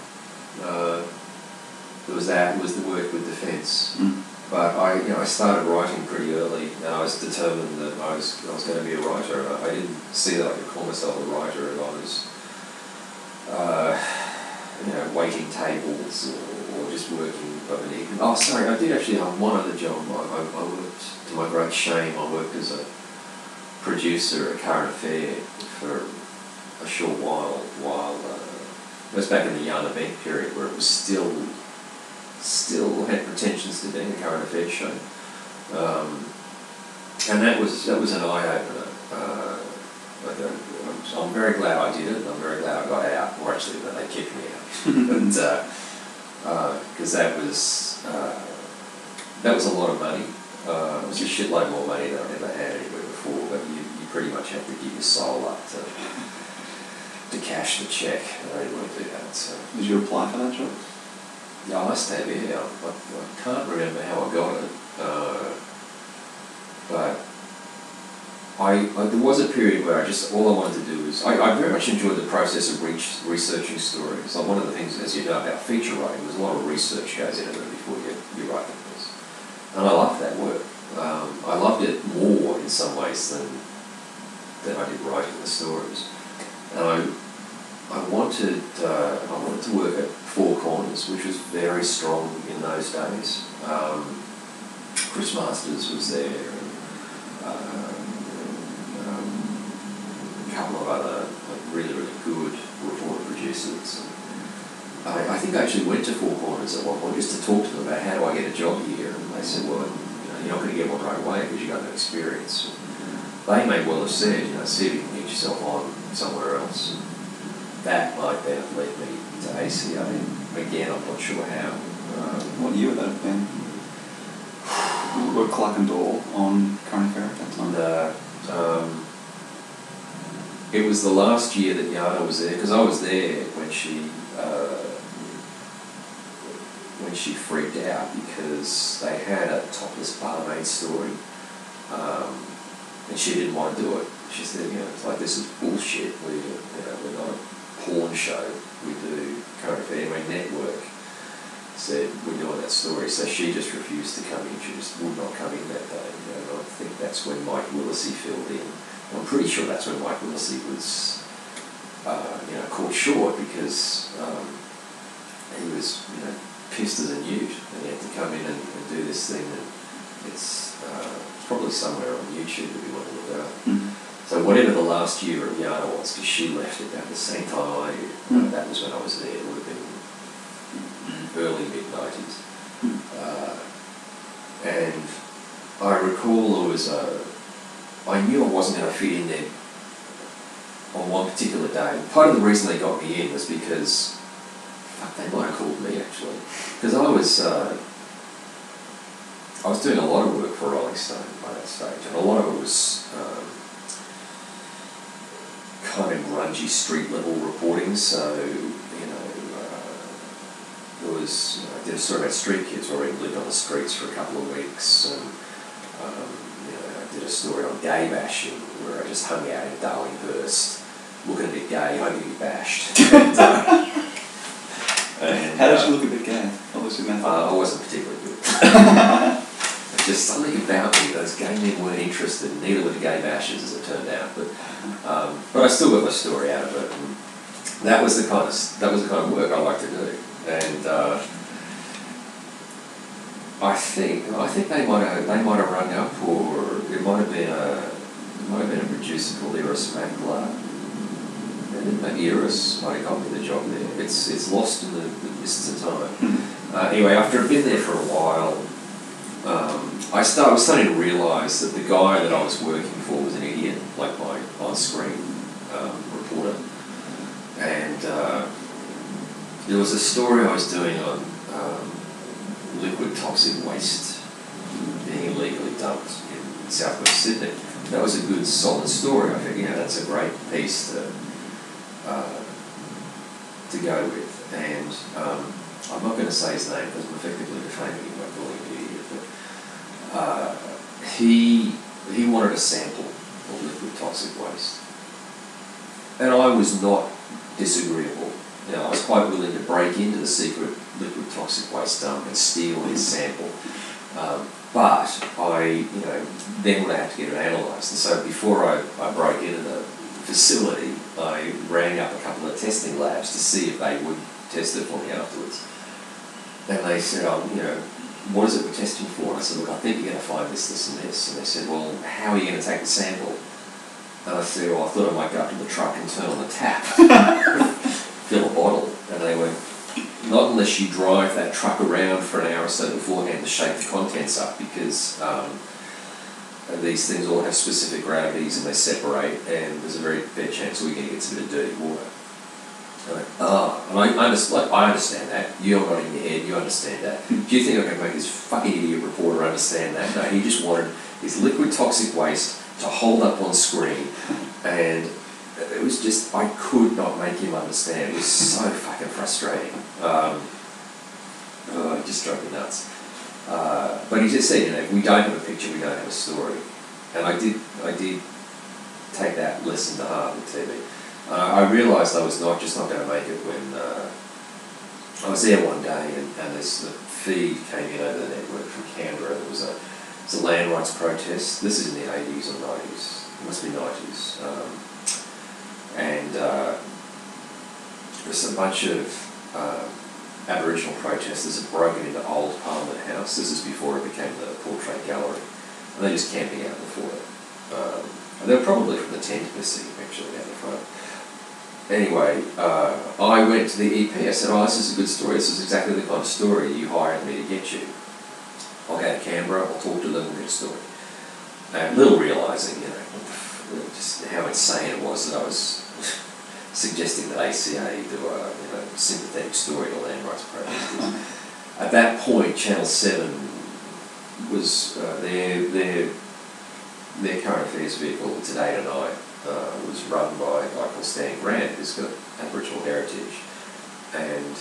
B: There was that. It was the work with defence. But I started writing pretty early, and I was determined that I was going to be a writer. And I didn't see that I could call myself a writer if I was, waiting tables or just working of an evening. Oh, sorry, I did actually have one other job. I worked, to my great shame, I worked as a producer at Current Affair for a short while it was back in the Yarn event period where it was still had pretensions to being a Current Affairs show, and that was an eye opener. I'm very glad I did it, and I'm very glad I got out, or actually that they kicked me out, because that was a lot of money. It was a shitload more money than I've ever had anywhere before, but you pretty much have to give your soul up to cash the check. I didn't want to do that. So.
A: Did you apply for that job?
B: Yeah, I must have, yeah. I can't remember how I got it, but there was a period where all I wanted to do was, I very much enjoyed the process of researching stories. Like one of the things, as you know, about feature writing, there's a lot of research goes into them before you write them. And I loved that work. I loved it more in some ways than I did writing the stories. And I wanted to work at Four Corners, which was very strong in those days. Chris Masters was there, and a couple of other really, really good reporter producers. I think I actually went to Four Corners at one point just to talk to them about how do I get a job here, and they said, well, you're not going to get one right away because you've got no experience. They may well have said, see if you can get yourself on somewhere else. That might then have led me to ACA. Again, I'm not sure how.
A: What year would that have been? Were Clark and Dorr on Current Affair at that time?
B: And, it was the last year that Yana was there, because I was there when she freaked out because they had a topless barmaid story, and she didn't want to do it. She said, it's like, this is bullshit. We're not a porn show. We do Current Affair. My network said we're doing that story, so she just refused to come in. She just would not come in that day. And I think that's when Mike Willesee filled in. I'm pretty sure that's when Mike Willesee was, caught short because he was, pissed as a newt, and he had to come in and do this thing. And it's probably somewhere on YouTube if you want to look it up. So whatever the last year of Yana was, because she left at about the same time I did, that was when I was there. It would have been early mid-90s. And I recall there was I knew I wasn't going to fit in there on one particular day. Part of the reason they got me in was because, fuck, they might have called me actually, because I was doing a lot of work for Rolling Stone by that stage, and a lot of it was kind of grungy street level reporting. So there was I did a story about street kids where we lived on the streets for a couple of weeks, and I did a story on gay bashing where I just hung out in Darlinghurst, looking a bit gay, hoping to be bashed. And,
A: how did you look a bit gay? What was your method?
B: I wasn't particularly good. Just something about me, those gay men weren't interested, neither were the gay bashers, as it turned out. But I still got my story out of it. And that was the kind of work I like to do. And I think they might have rung up, or it might have been a producer called Eros Mackler. Maybe Eros might have got me the job there. It's lost in the distance of time. Anyway, after I'd been there for a while, I was starting to realise that the guy that I was working for was an idiot, like my on-screen reporter. And there was a story I was doing on liquid toxic waste being illegally dumped in southwest Sydney. That was a good, solid story. I think that's a great piece to go with. And I'm not going to say his name because I'm effectively defaming him by calling him an idiot. But he wanted a sample of liquid toxic waste, and I was not disagreeable. I was quite willing to break into the secret liquid toxic waste dump and steal his sample. But I, then would have to get it analysed. And so before I broke into the facility, I rang up a couple of testing labs to see if they would test it for me afterwards. And they said, what is it we're testing for? And I said, look, I think you're going to find this, this and this. And they said, well, how are you going to take the sample? And I said, well, I thought I might go up to the truck and turn on the tap, fill a bottle. And they went, not unless you drive that truck around for an hour or so beforehand to shake the contents up, because these things all have specific gravities and they separate, and there's a very fair chance we're going to get some bit of dirty water. And I understand that. You're nodding your head, you understand that. Do you think I can make this fucking idiot reporter understand that? No, he just wanted his liquid toxic waste to hold up on screen, and it was just, I could not make him understand. It was so fucking frustrating. It just drove me nuts. But he just said, if we don't have a picture, we don't have a story. And I did take that lesson to heart with TV. I realised I was not going to make it when I was there one day, and the feed came in over the network from Canberra. There was a land rights protest. This is in the 80s or 90s. It must be 90s. And there's a bunch of Aboriginal protesters had broken into old Parliament House. This is before it became the Portrait Gallery. And they're just camping out before it. And they were probably from the tent missing, actually, out the front. Anyway, I went to the EP. I said, this is a good story. This is exactly the kind of story you hired me to get you. I'll go to Canberra, I'll talk to them, and get a story. And little realising, just how insane it was that I was suggesting that ACA do a sympathetic story to land rights protesters. At that point, Channel 7 was their current affairs vehicle, Today Tonight, was run by a guy called Stan Grant, who's got Aboriginal heritage. And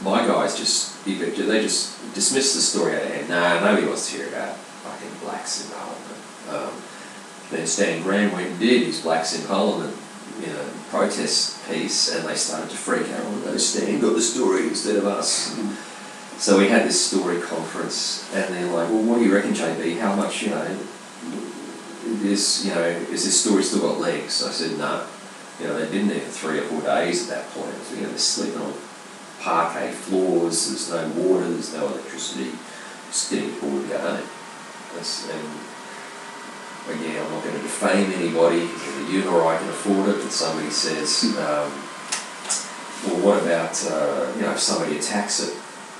B: my guys they just dismissed the story out of hand. Nah, nobody wants to hear about fucking blacks in Parliament. Then Stan Grant went and did his Blacks in Parliament, protest piece, and they started to freak out. No, Stan got the story instead of us. So we had this story conference, and they're like, well, what do you reckon, JB? How much, is this story still got legs? I said, no. They'd been there for 3 or 4 days at that point. So, they're sleeping on parquet floors, there's no water, there's no electricity, just getting bored to go home. And again, I'm not going to defame anybody, because you or I can afford it, but somebody says, well, what about, if somebody attacks it?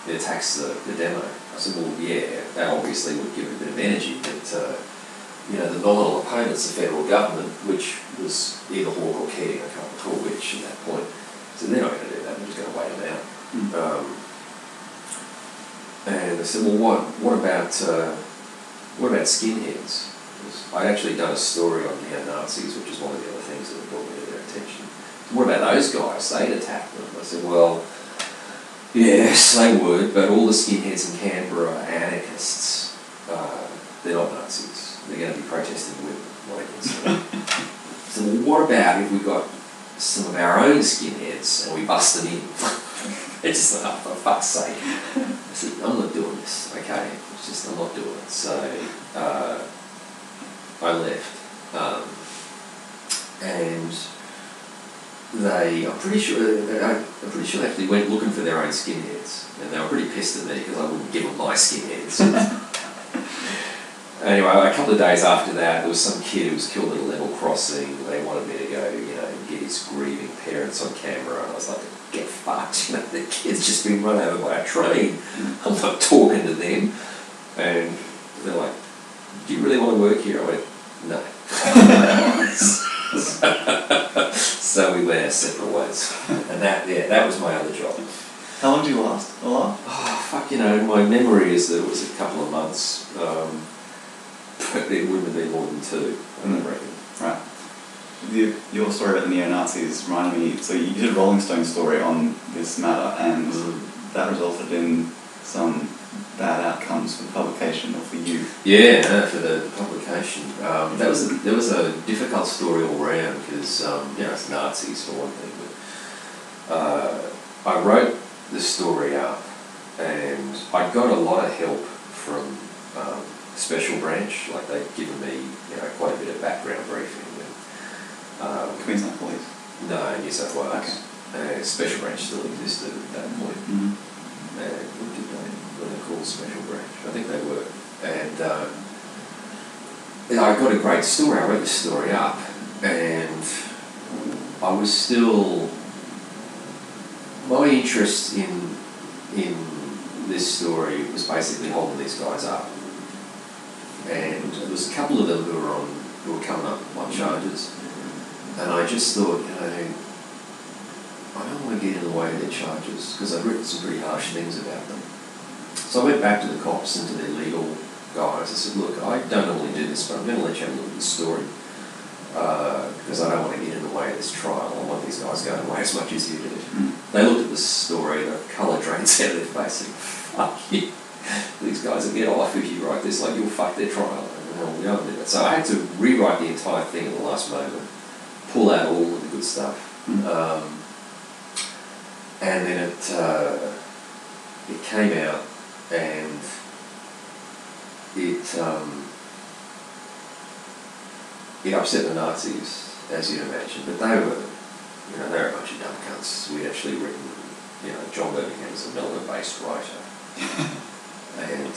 B: it attacks the demo. I said, well, yeah, that obviously would give it a bit of energy, but the nominal opponent's the federal government, which was either Hawke or Keating, I can't recall which at that point. So they're not going to do that, they're just going to wait them out. And I said, well, what about skinheads? I'd actually done a story on neo-Nazis, which is one of the other things that brought me to their attention. What about those guys? They'd attack them. I said, well, yes, they would, but all the skinheads in Canberra are anarchists. They're not Nazis. They're going to be protesting with what I can say. So, well, what about if we got some of our own skinheads and we bust them in? It's just, for fuck's sake. I said, I'm not doing this, okay? It's just, I'm not doing it. So, I left. And I'm pretty sure they actually went looking for their own skinheads. And they were pretty pissed at me because I wouldn't give them my skinheads. Anyway, a couple of days after that, there was some kid who was killed at a level crossing. They wanted me to go, get his grieving parents on camera. And I was like, get fucked, the kid's just been run over by a train. I'm not talking to them. And they're like, do you really want to work here? I went, no. So we went our separate ways. And that was my other job.
A: How long did you last? A lot?
B: Oh, fuck, my memory is that it was a couple of months. But it wouldn't have been more than 2, I reckon.
A: Right. Your story about the neo-Nazis reminded me, so you did a Rolling Stone story on this matter, and that resulted in some bad outcomes for the publication or for you.
B: Yeah, for the publication. There was a difficult story all round because, it's Nazis for one thing, but I wrote the story up and I got a lot of help from Special Branch, like they'd given me, quite a bit of background briefing. And,
A: Queensland Police?
B: No, New South Wales.
A: Okay.
B: Special Branch still existed at that point.
A: Mm-hmm.
B: And what did they called Special Branch? I think they were. And I got a great story. I wrote the story up, and I was still, my interest in this story was basically holding these guys up. And there was a couple of them who were coming up on charges, and I just thought, I don't want to get in the way of their charges because I've written some pretty harsh things about them. So I went back to the cops and to their legal guys. I said, look, I don't normally do this, but I'm going to let you have a look at the story because I don't want to get in the way of this trial. I want these guys going away as much as you did. They looked at the story, the colour drains out of their face, and fuck you. These guys will get off if you write this, like you'll fuck their trial. And so I had to rewrite the entire thing at the last moment, pull out all of the good stuff. And then it came out, and it upset the Nazis, as you'd imagine. But they were a bunch of dumb cunts. We'd actually written, John Birmingham is a Melbourne-based writer. And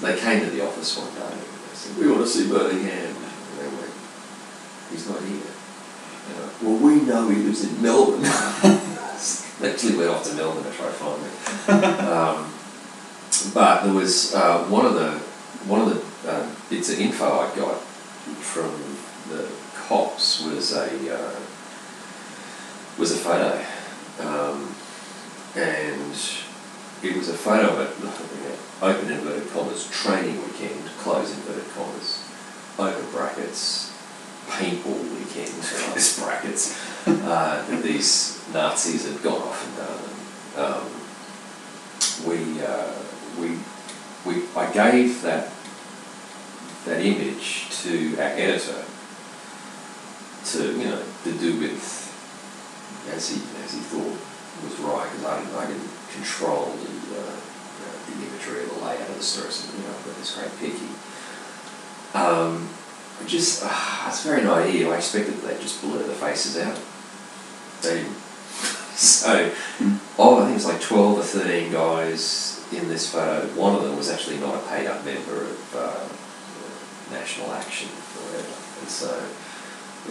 B: they came to the office one day and they said, we want to see Birmingham. And they went, he's not here. Well, we know he lives in Melbourne. They actually went off to Melbourne to try to find me. But there was one of the bits of info I got from the cops was a photo, and it was a photo of it, open inverted commas, training weekend, close inverted commas, open brackets, paintball weekend, close brackets, that these Nazis had gone off and done. I gave that image to our editor to do with as he thought was right, because I didn't control the imagery or the layout of the story. So I've got this great picky. It's very naive. I expected they'd just blur the faces out. They didn't. So, I think it's like 12 or 13 guys in this photo. One of them was actually not a paid-up member of National Action or whatever. And so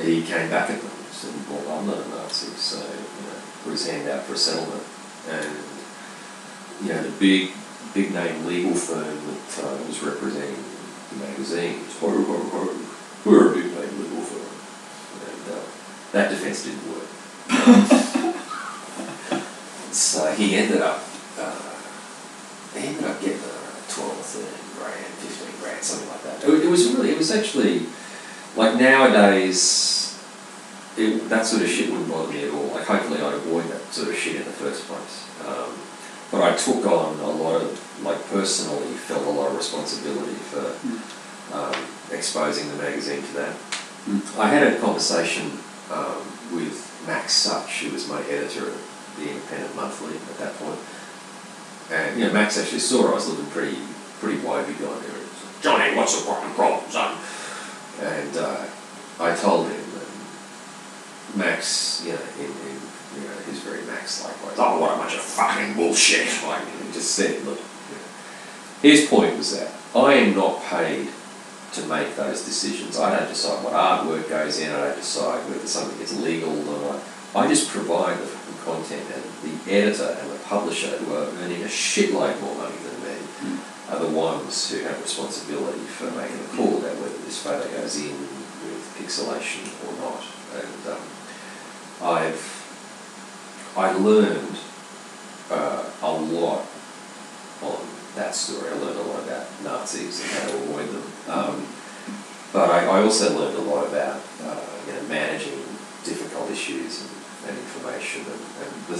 B: he came back at them and said, well, I'm not a Nazi, so put his hand out for a settlement. And the big name legal firm that was representing the magazine. We're a big name legal firm, and that defence didn't work. So he ended up getting 12 or 13 grand, 15 grand, something like that. It was actually, like nowadays, that sort of shit wouldn't bother me at all. Like hopefully I'd avoid that sort of shit in the first place. But I took on a lot of, like personally felt a lot of responsibility for exposing the magazine to that. I had a conversation with Max Such, who was my editor at the Independent Monthly at that point. And Max actually saw I was looking pretty woebegone there. He was like, "Johnny, what's the fucking problem, son?" And I told him, and Max, in he's very Max likewise. "Oh, what a bunch of fucking bullshit!" Like he just said, "Look, his point was that I am not paid to make those decisions. I don't decide what artwork goes in. I don't decide whether something gets legal or not. I just provide the fucking content, and the editor and the publisher, who are earning a shitload more money than me, are the ones who have responsibility for making the call about whether this photo goes in with pixelation or not." And I learned a lot on that story. I learned a lot about Nazis and how to avoid them. But I also learned a lot about managing difficult issues and information. And the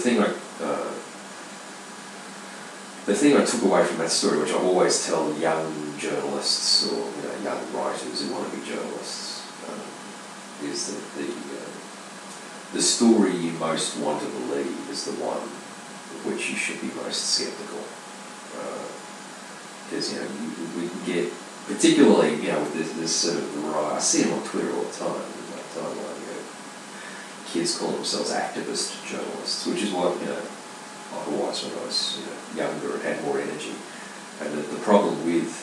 B: thing I took away from that story, which I always tell young journalists or young writers who want to be journalists, is that the story you most want to believe is the one of which you should be most sceptical. Because we can get, particularly with this sort of rise. I see it on Twitter all the time. In my timeline, kids call themselves activist journalists, which is what I was when I was younger and had more energy. And the problem with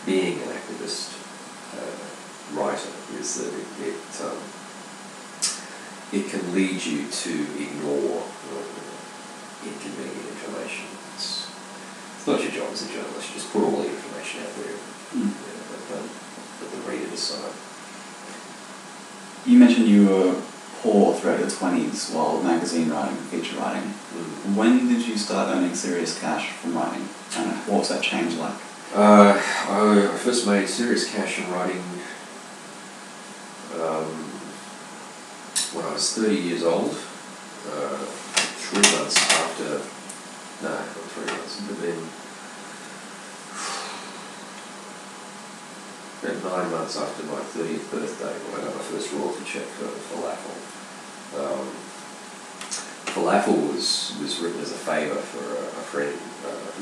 B: being an activist writer is that it can lead you to ignore inconvenient information. It's not your job as a journalist. You just put all the information out there, let the reader decide.
A: You mentioned you were poor throughout your 20s while magazine writing, feature writing. When did you start earning serious cash from writing? And what was that change like?
B: I first made serious cash from writing when I was 30 years old. 3 months after... No, not 3 months. But then... about 9 months after my 30th birthday, when I got my first royalty check for Felafel. Felafel was written as a favour for a friend,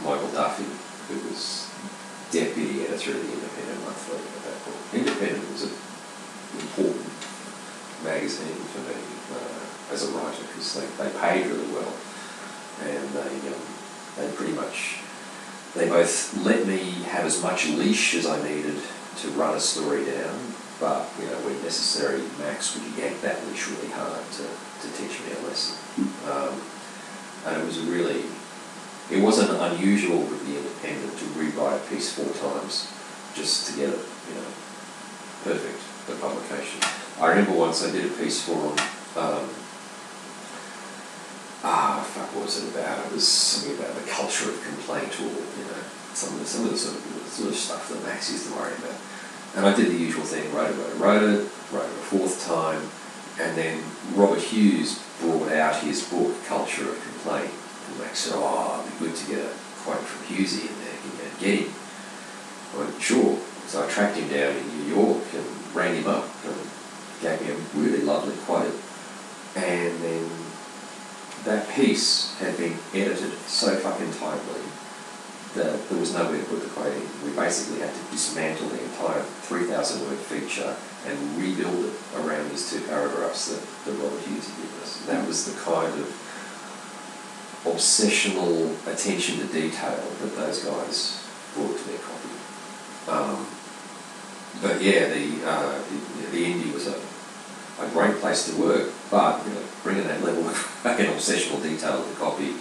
B: Michael Duffy, who was deputy editor of the Independent Monthly at that point. Independent was an important magazine for me as a writer, because they paid really well, and they both let me have as much leash as I needed to run a story down, but when necessary, Max would yank that leash really hard to teach me a lesson. And it wasn't unusual with the Independent to rewrite a piece 4 times just to get it, perfect for publication. I remember once I did a piece for them. What was it about? It was something about the culture of complaint, or some of the sort of stuff that Max used to worry about. And I did the usual thing: wrote it a 4th time, and then Robert Hughes brought out his book Culture of Complaint, and Max said, "Oh, it'd be good to get a quote from Hughesy in there. Can you get him?" I went, "Sure." So I tracked him down in New York and rang him up and gave me a really lovely quote. And then that piece had been edited so fucking tightly that there was no way to put the quote in. We basically had to dismantle the entire 3,000-word feature and rebuild it around these 2 paragraphs that Robert Hughes had given us. And that was the kind of obsessional attention to detail that those guys brought to their copy. But yeah, the Indie was a great place to work, but bringing that level of fucking obsessional detail to the copy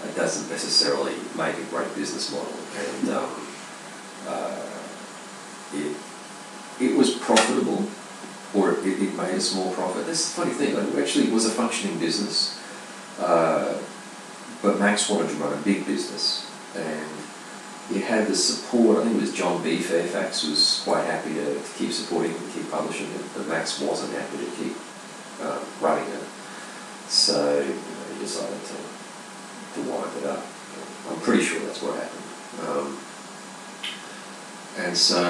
B: it doesn't necessarily make a great business model. And it was profitable, or it made a small profit. That's the funny thing. It actually was a functioning business, but Max wanted to run a big business, and it had the support. I think it was John B. Fairfax was quite happy to keep supporting it and keep publishing it, but Max wasn't happy to keep running it. So he decided to wind it up. I'm pretty sure that's what happened. And so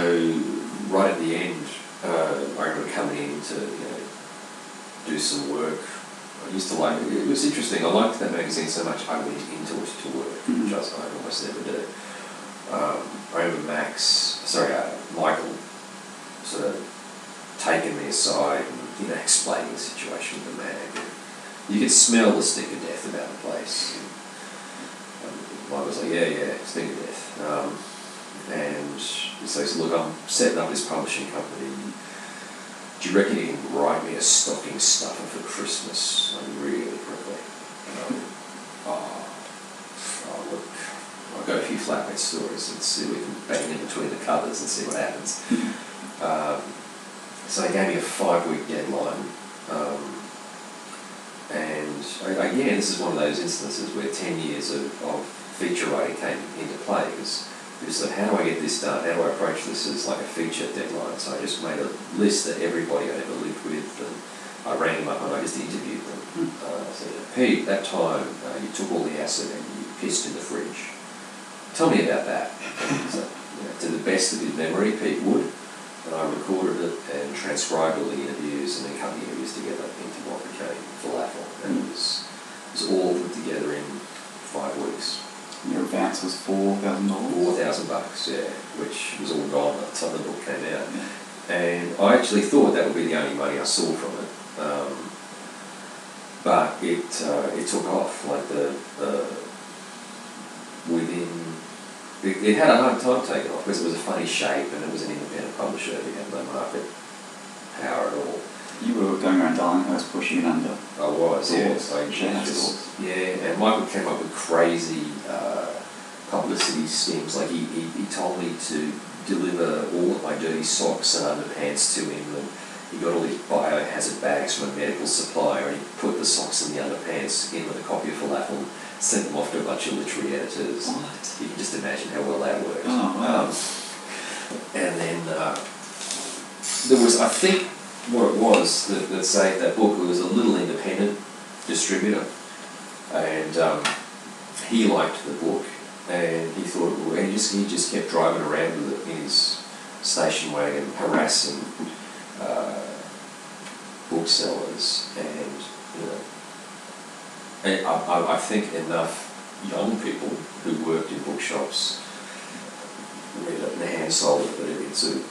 B: right at the end, I remember coming in to do some work. I used to like it. It was interesting. I liked that magazine so much I went into it to work, which I almost never do. I remember Michael sort of taking me aside and explaining the situation with the mag. You could smell the stink of death about the place. Mike was like, yeah, stink of death. And so he said, look, I'm setting up this publishing company. Do you reckon you can write me a stocking stuffer for Christmas? Like, really quickly. Look, I've got a few flatmate stories. Let's see if we can bang in between the covers and see what happens. So he gave me a 5-week deadline. And again, this is one of those instances where 10 years of feature writing came into play, because it was like, how do I get this done? How do I approach this as like a feature deadline? So I just made a list of everybody I ever lived with, and I rang them up and I just interviewed them. I said, Pete, that time you took all the acid and you pissed in the fridge. Tell me about that. So, to the best of his memory, Pete would. And I recorded it and transcribed all the interviews and then cut the interviews together into what became Felafel. And it was all put together in 5 weeks.
A: Your advance was $4,000?
B: $4,000, yeah, which was all gone by the time the book came out. Yeah. And I actually thought that would be the only money I saw from it. But it took off. Like it had a hard time taking off because it was a funny shape and it was an independent publisher. It had no market power at all.
A: You were going around Darlinghurst pushing it under.
B: I was, yeah. And Michael came up with crazy publicity schemes. Like he told me to deliver all of my dirty socks and underpants to him, and he got all these biohazard bags from a medical supplier, and he put the socks and the underpants in with a copy of Felafel and sent them off to a bunch of literary editors.
A: What?
B: You can just imagine how well that worked.
A: Oh, wow.
B: And then there was, I think, what it was that saved that book. It was a little independent distributor, and he liked the book, and he thought it would, and he just kept driving around with it in his station wagon, harassing booksellers, and I think enough young people who worked in bookshops read it and hand sold it, but it sort of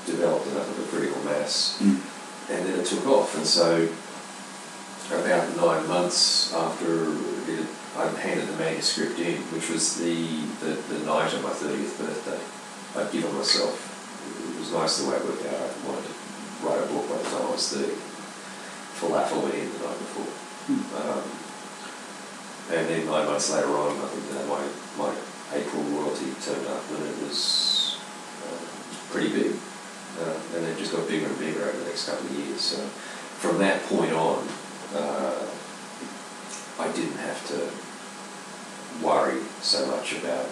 B: developed enough of a critical mass, and then it took off. And so about 9 months after I handed the manuscript in, which was the night of my 30th birthday, I'd given myself, it was nice the way it worked out. I wanted to write a book by the time I was 30. Felafel went in the night before. And then 9 months later on, I think my April royalty turned up, and it was pretty big. And it just got bigger and bigger over the next couple of years. So from that point on, I didn't have to worry so much about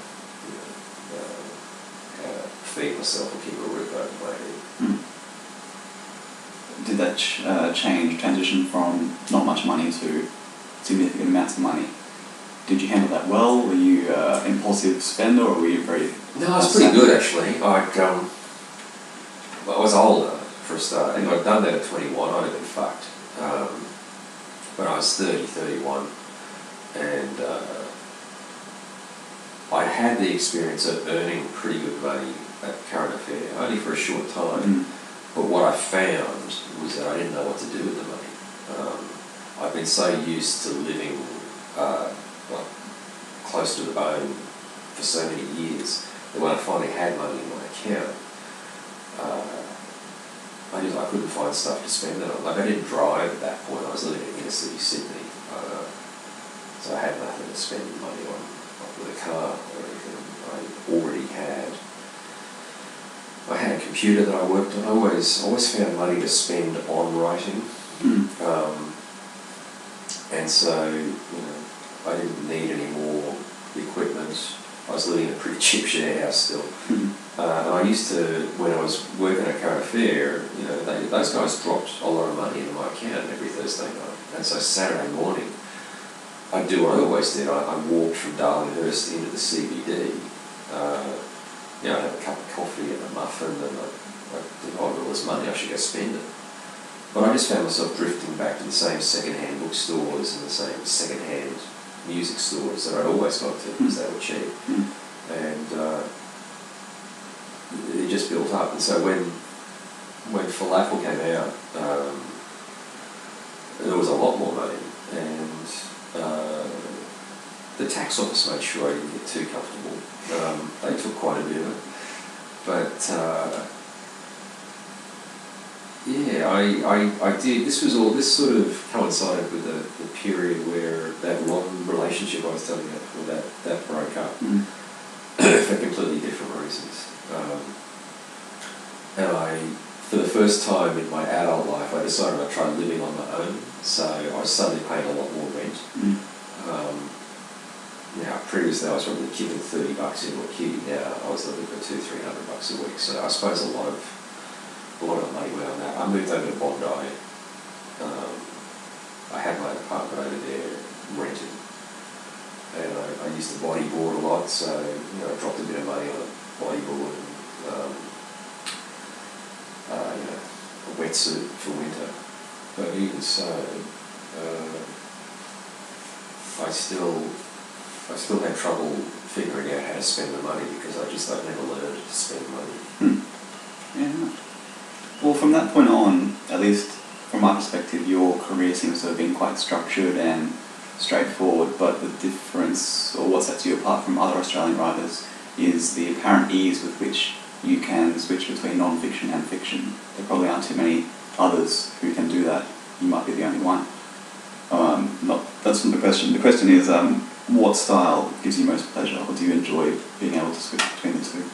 B: how to feed myself and keep a roof over my head.
A: Did that transition from not much money to significant amounts of money? Did you handle that well? Were you impulsive spender, or were you very...
B: No, I was pretty good actually. I was older for a start. If I'd done that at 21, I'd have been fucked. When I was 30, 31, and I had the experience of earning pretty good money at Current Affair, only for a short time. But what I found was that I didn't know what to do with the money. I've been so used to living close to the bone for so many years that when I finally had money in my account, I couldn't find stuff to spend it on. Like, I didn't drive at that point. I was living in inner city Sydney, so I had nothing. spend money on like with a car or anything. I had a computer that I worked on. I always found money to spend on writing. And so, I didn't need any more equipment. I was living in a pretty cheap share house still. And I used to, when I was working at Current Affair, those guys dropped a lot of money into my account every Thursday night. And so Saturday morning, I'd do what I always did. I walked from Darlinghurst into the CBD. I'd have a cup of coffee and a muffin, and I'd think, oh, all this money, I should go spend it. But I just found myself drifting back to the same second-hand bookstores and the same second-hand music stores that I'd always gone to because they were cheap. And it just built up. And so when Felafel came out, there was a lot more money, and the tax office made sure I didn't get too comfortable. They took quite a bit of it. But I did. This sort of coincided with the period where that long relationship I was telling you about, that broke up for completely different reasons. And for the first time in my adult life, I decided I'd try living on my own. So I suddenly paid a lot more rent. Previously I was probably giving $30 into a kitty. Now I was living for $200-300 a week. So I suppose a lot of the money went on that. I moved over to Bondi. I had my apartment over there rented, and I used to bodyboard a lot. So I dropped a bit of money on a bodyboard and a wetsuit for winter. But even so, I still had trouble figuring out how to spend the money because I'd never learned to spend money.
A: Yeah. Well, from that point on, at least from my perspective, your career seems to have been quite structured and straightforward, but the difference, or what sets you apart from other Australian writers, is the apparent ease with which you can switch between non-fiction and fiction. There probably aren't too many others who can do that. You might be the only one. That's not the question. The question is, what style gives you most pleasure, or do you enjoy being able to switch between the two?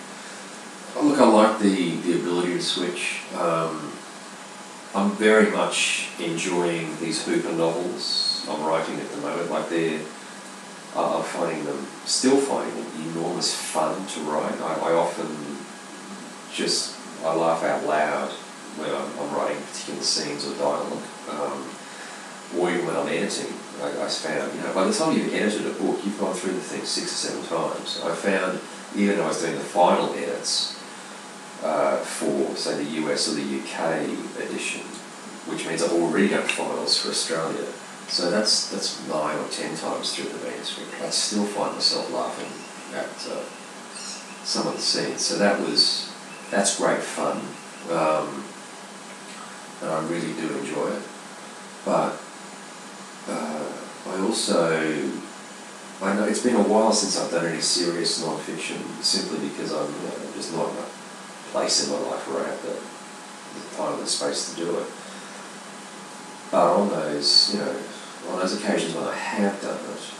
B: Look, I like the ability to switch. I'm very much enjoying these Hooper novels I'm writing at the moment. Like I'm still finding them enormous fun to write. I often I laugh out loud when I'm writing particular scenes or dialogue, or even when I'm editing. I found, by the time you've edited a book, you've gone through the thing 6 or 7 times. I found, even though I was doing the final edits for, say, the US or the UK edition, which means I've already done finals for Australia, so that's 9 or 10 times through the manuscript. I still find myself laughing at some of the scenes. So that's great fun, and I really do enjoy it. But I know it's been a while since I've done any serious non-fiction, simply because I'm just not in a place in my life where I have the time and the space to do it. But on those occasions when I have done it,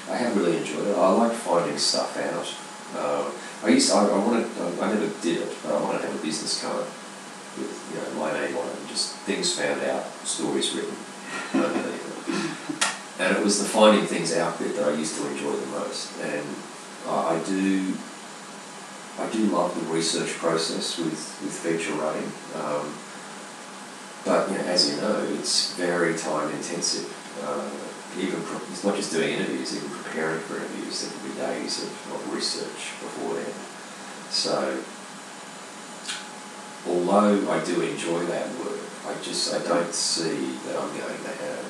B: I have really enjoyed it. I like finding stuff out. I never did it, but I wanted to have a business card with my name on it, and just things found out, stories written underneath it. And it was the finding things out bit that I used to enjoy the most. And I do love the research process with feature writing. But as you know, it's very time intensive. It's not just doing interviews, even preparing for interviews. There can be days of research beforehand. So, although I do enjoy that work, I don't see that I'm going to have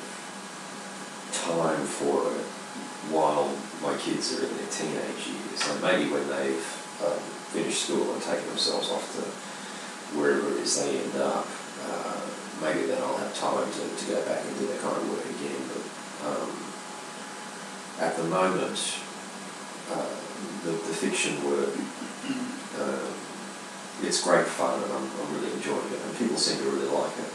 B: time for it while my kids are in their teenage years. So maybe when they've finished school and taken themselves off to wherever it is they end up, maybe then I'll have time to go back and do that kind of work again. But at the moment, the fiction work, it's great fun, and I'm really enjoying it, and people seem to really like it.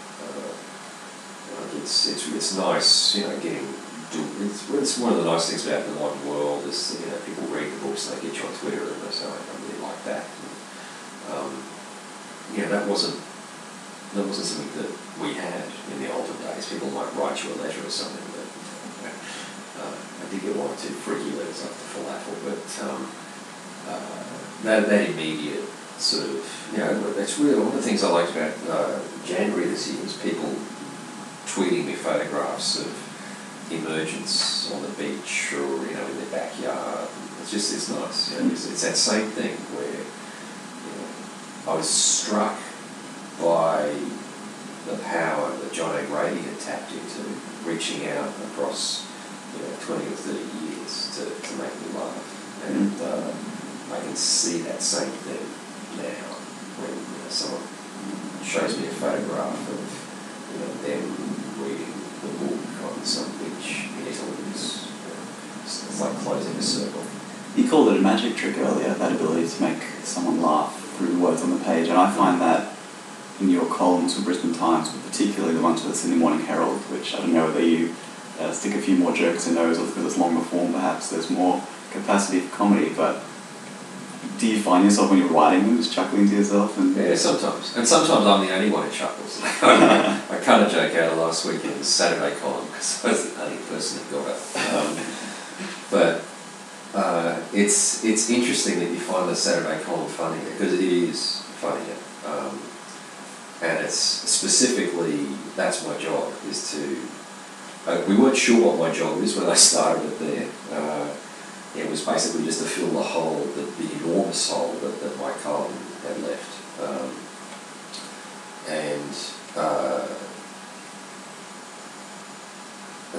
B: It's nice, getting it's one of the nice things about the modern world is people read the books and they get you on Twitter and they say, I really like that. And, that wasn't something that we had in the olden days. People might write you a letter or something, but I did get one or two freaky letters after Felafel, but that immediate sort of, that's really one of the things I liked about January this year was people tweeting me photographs of emergence on the beach or, in their backyard. It's nice. It's that same thing where, I was struck by the power that John A. Grady had tapped into, reaching out across 20 or 30 years to make me laugh. And I can see that same thing now when someone shows me a photograph of them reading the book on some beach in Italy. It's like closing a circle.
A: You called it a magic trick earlier, that ability to make someone laugh through the words on the page, and I find that in your columns for Brisbane Times, but particularly the ones for the Sydney Morning Herald, which I don't know whether you stick a few more jokes in those or because it's longer form perhaps there's more capacity for comedy, but do you find yourself when you're writing them just chuckling to yourself?
B: Yeah, sometimes. And sometimes I'm the only one who chuckles. I cut a joke out of last weekend's Saturday column because I was the only person who got it. But it's interesting that you find the Saturday column funny because it is funnier. And it's specifically, that's my job, is to... we weren't sure what my job is when I started it there. It was basically just to fill the hole, the enormous hole that my column had left. And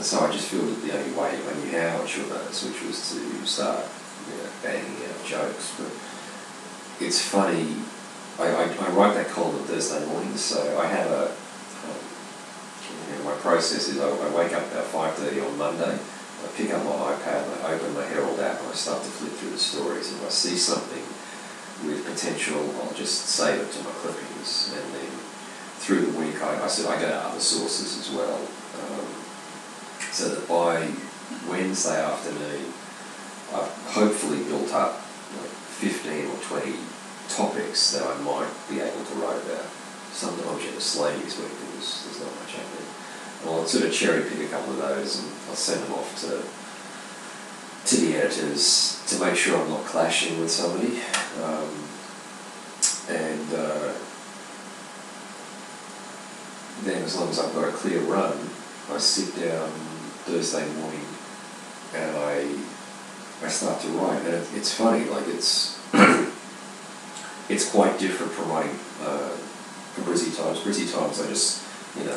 B: so I just feel that the only way I knew how I should notice, which was to start banging out jokes. But it's funny, I write that column on Thursday mornings, so I have my process is I wake up about 5:30 on Monday, I pick up my iPad, and I open my Herald app, and I start to flip through the stories, and if I see something with potential, I'll just save it to my clippings, and then through the week I go to other sources as well, so that by Wednesday afternoon I've hopefully built up 15 or 20 topics that I might be able to write about. Sometimes you have a sleigh this week and there's not much happening. I'll sort of cherry pick a couple of those and I'll send them off to the editors to make sure I'm not clashing with somebody. Then as long as I've got a clear run, I sit down Thursday morning and I start to write. And it's funny, like it's quite different from writing for Brisbane Times. Brisbane Times I just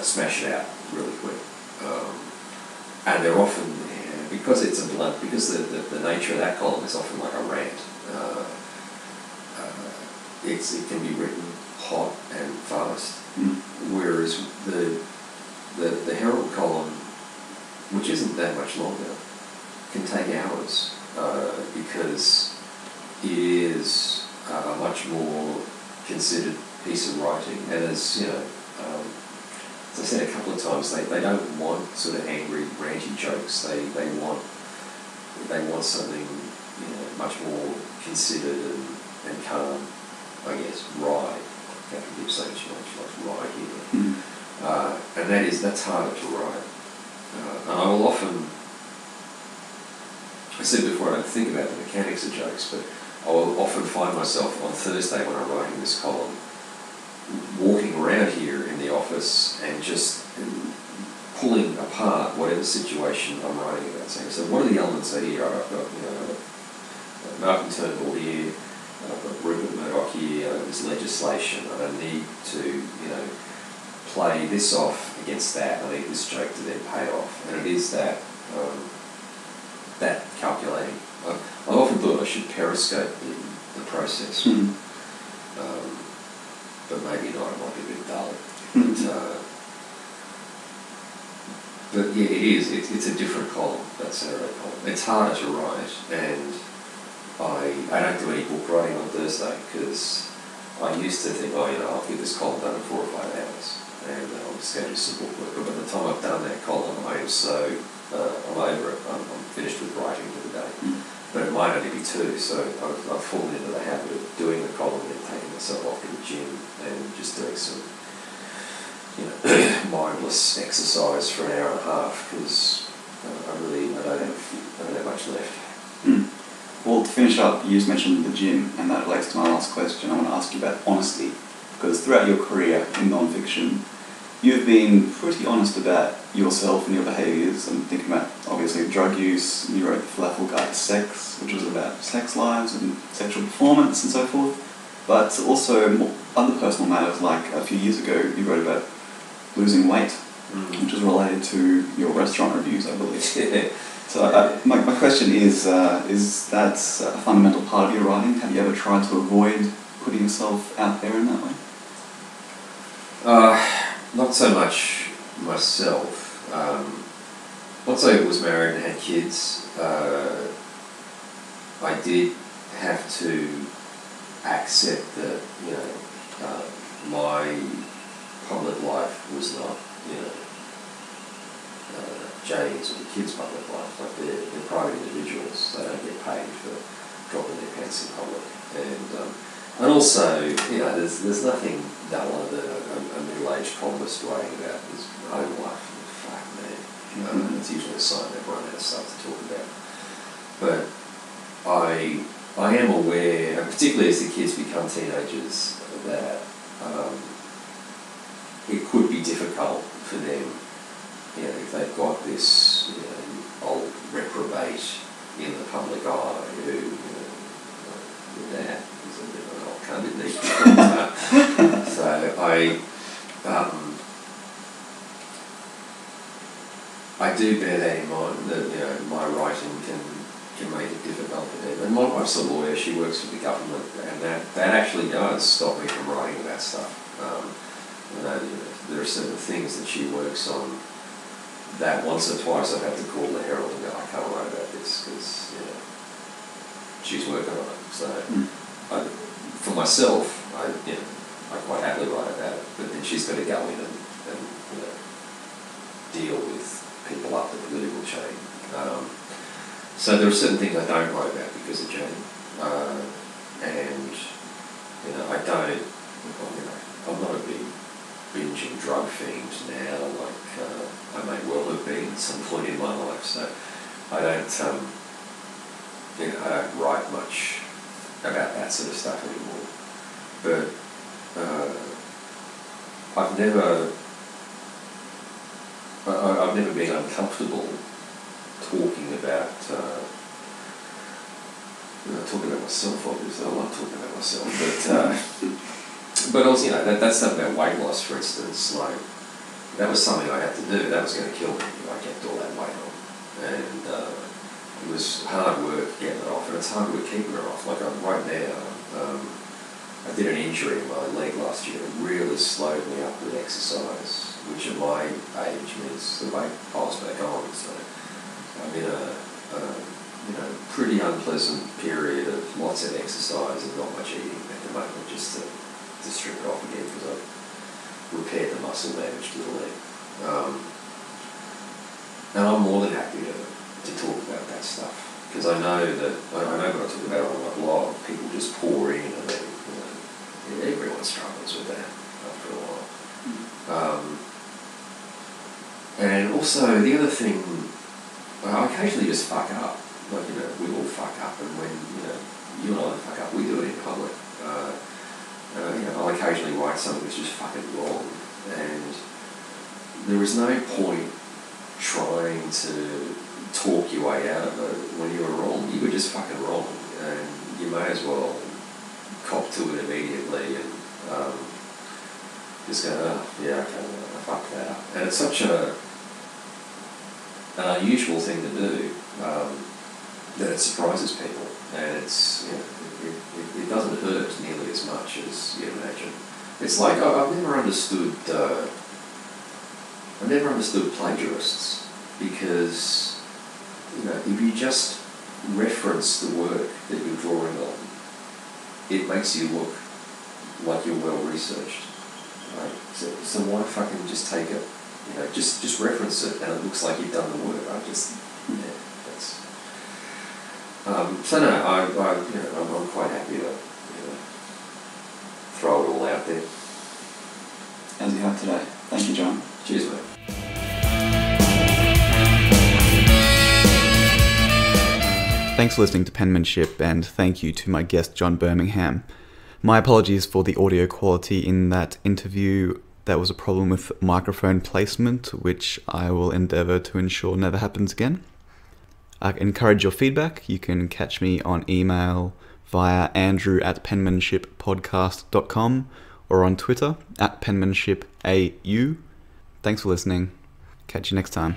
B: smash it out really quick. And they're often, because it's a blunt, because the nature of that column is often like a rant, it can be written hot and fast. Whereas the Herald column, which isn't that much longer, can take hours because it is a much more considered piece of writing. And as as I said a couple of times, they don't want sort of angry, ranty jokes. They want something much more considered and calm. I guess rye. I can give so much rye here. And that's harder to write. And I will often, I said before, I don't think about the mechanics of jokes, but I will often find myself on Thursday when I'm writing this column, walking around here in the office and just pulling apart whatever situation I'm writing about. So what are the elements are here? I've got Malcolm Turnbull here, I've got Rupert Murdoch here, I've got this legislation, and I need to play this off against that. I need this joke to then pay off, and it is that calculating. I've often thought I should periscope the process, but maybe not. It might be a bit dull. But yeah, it is. It's a different column, that Saturday column. It's harder to write, and I don't do any book writing on Thursday because I used to think, I'll get this column done in 4 or 5 hours. and I'm just going to do some book work. But by the time I've done that column, I am so, I'm over it, I'm finished with writing for the day. But it might only be 2, so I've fallen into the habit of doing the column and then taking myself off to the gym and just doing some, mindless exercise for an hour and a half, because I don't have much left.
A: Well, to finish up, you just mentioned the gym, and that relates to my last question. I want to ask you about honesty, because throughout your career in non-fiction, you've been pretty honest about yourself and your behaviours. I'm thinking about, obviously, drug use. You wrote the Felafel Guide to Sex, which was about sex lives and sexual performance and so forth. But also other personal matters, like a few years ago, you wrote about losing weight, which is related to your restaurant reviews, I believe. So my question is that a fundamental part of your writing? Have you ever tried to avoid putting yourself out there in that way?
B: Not so much myself. Once I was married and had kids, I did have to accept that, my public life was not, Jane's or the kids' public life. Like they're private individuals. They don't get paid for dropping their pants in public. And also, there's nothing duller than a middle-aged columnist writing about his home life. Fuck man, it's usually a sign they've run out of stuff to talk about. But I am aware, and particularly as the kids become teenagers, that it could be difficult for them, if they've got this, old reprobate in the public eye who, your dad is a bit of an old cunt, isn't he? So I do bear that in mind, that, my writing can make it difficult for them. And my wife's a lawyer, she works for the government, and that actually does stop me from writing about stuff. There are certain things that she works on that once or twice I have to call the Herald and go, I can't write about this, because she's working on it. So for myself, I quite happily write about it, but then she's got to go in and deal with people up the political chain. So there are certain things I don't write about because of Jane, and I don't. I'm not a big binging drug fiend now, like I may well have been at some point in my life. So I don't, I don't write much about that sort of stuff anymore. But I've never been uncomfortable talking about myself. Obviously, I love talking about myself, but also, that stuff about weight loss, for instance, like, that was something I had to do. That was going to kill me if I kept all that weight on. And it was hard work getting it off, and it's hard work keeping it off. Like, right now, I did an injury in my leg last year. It really slowed me up with exercise, which at my age means the weight piles back on. So I'm in a pretty unpleasant period of lots of exercise and not much eating at the moment, just to strip it off again, because I've repaired the muscle damage to the leg. And I'm more than happy to talk about that stuff, because I know what I talk about on my blog, people just pour in, and then everyone struggles with that after a while. And also the other thing, I occasionally just fuck up. Like, we all fuck up, and when you and I fuck up, we do it in public. I'll occasionally write something that's just fucking wrong, and there is no point trying to talk your way out of it. When you were wrong, you were just fucking wrong, and you may as well cop to it immediately and just go, okay, I fucked that up. And it's such an unusual thing to do that it surprises people, and it's it doesn't hurt nearly as much as you imagine. It's like I've never understood plagiarists, because if you just reference the work that you're drawing on, it makes you look like you're well researched. Right? So why fucking just take it, you know, just reference it and it looks like you've done the work. That's... so no, I'm quite happy to, throw it all out there.
A: As you have today. Thank you, John.
B: Cheers, mate.
A: Thanks for listening to Penmanship, and thank you to my guest, John Birmingham. My apologies for the audio quality in that interview. There was a problem with microphone placement, which I will endeavour to ensure never happens again. I encourage your feedback. You can catch me on email via andrew@penmanshippodcast.com or on Twitter @penmanshipau. Thanks for listening. Catch you next time.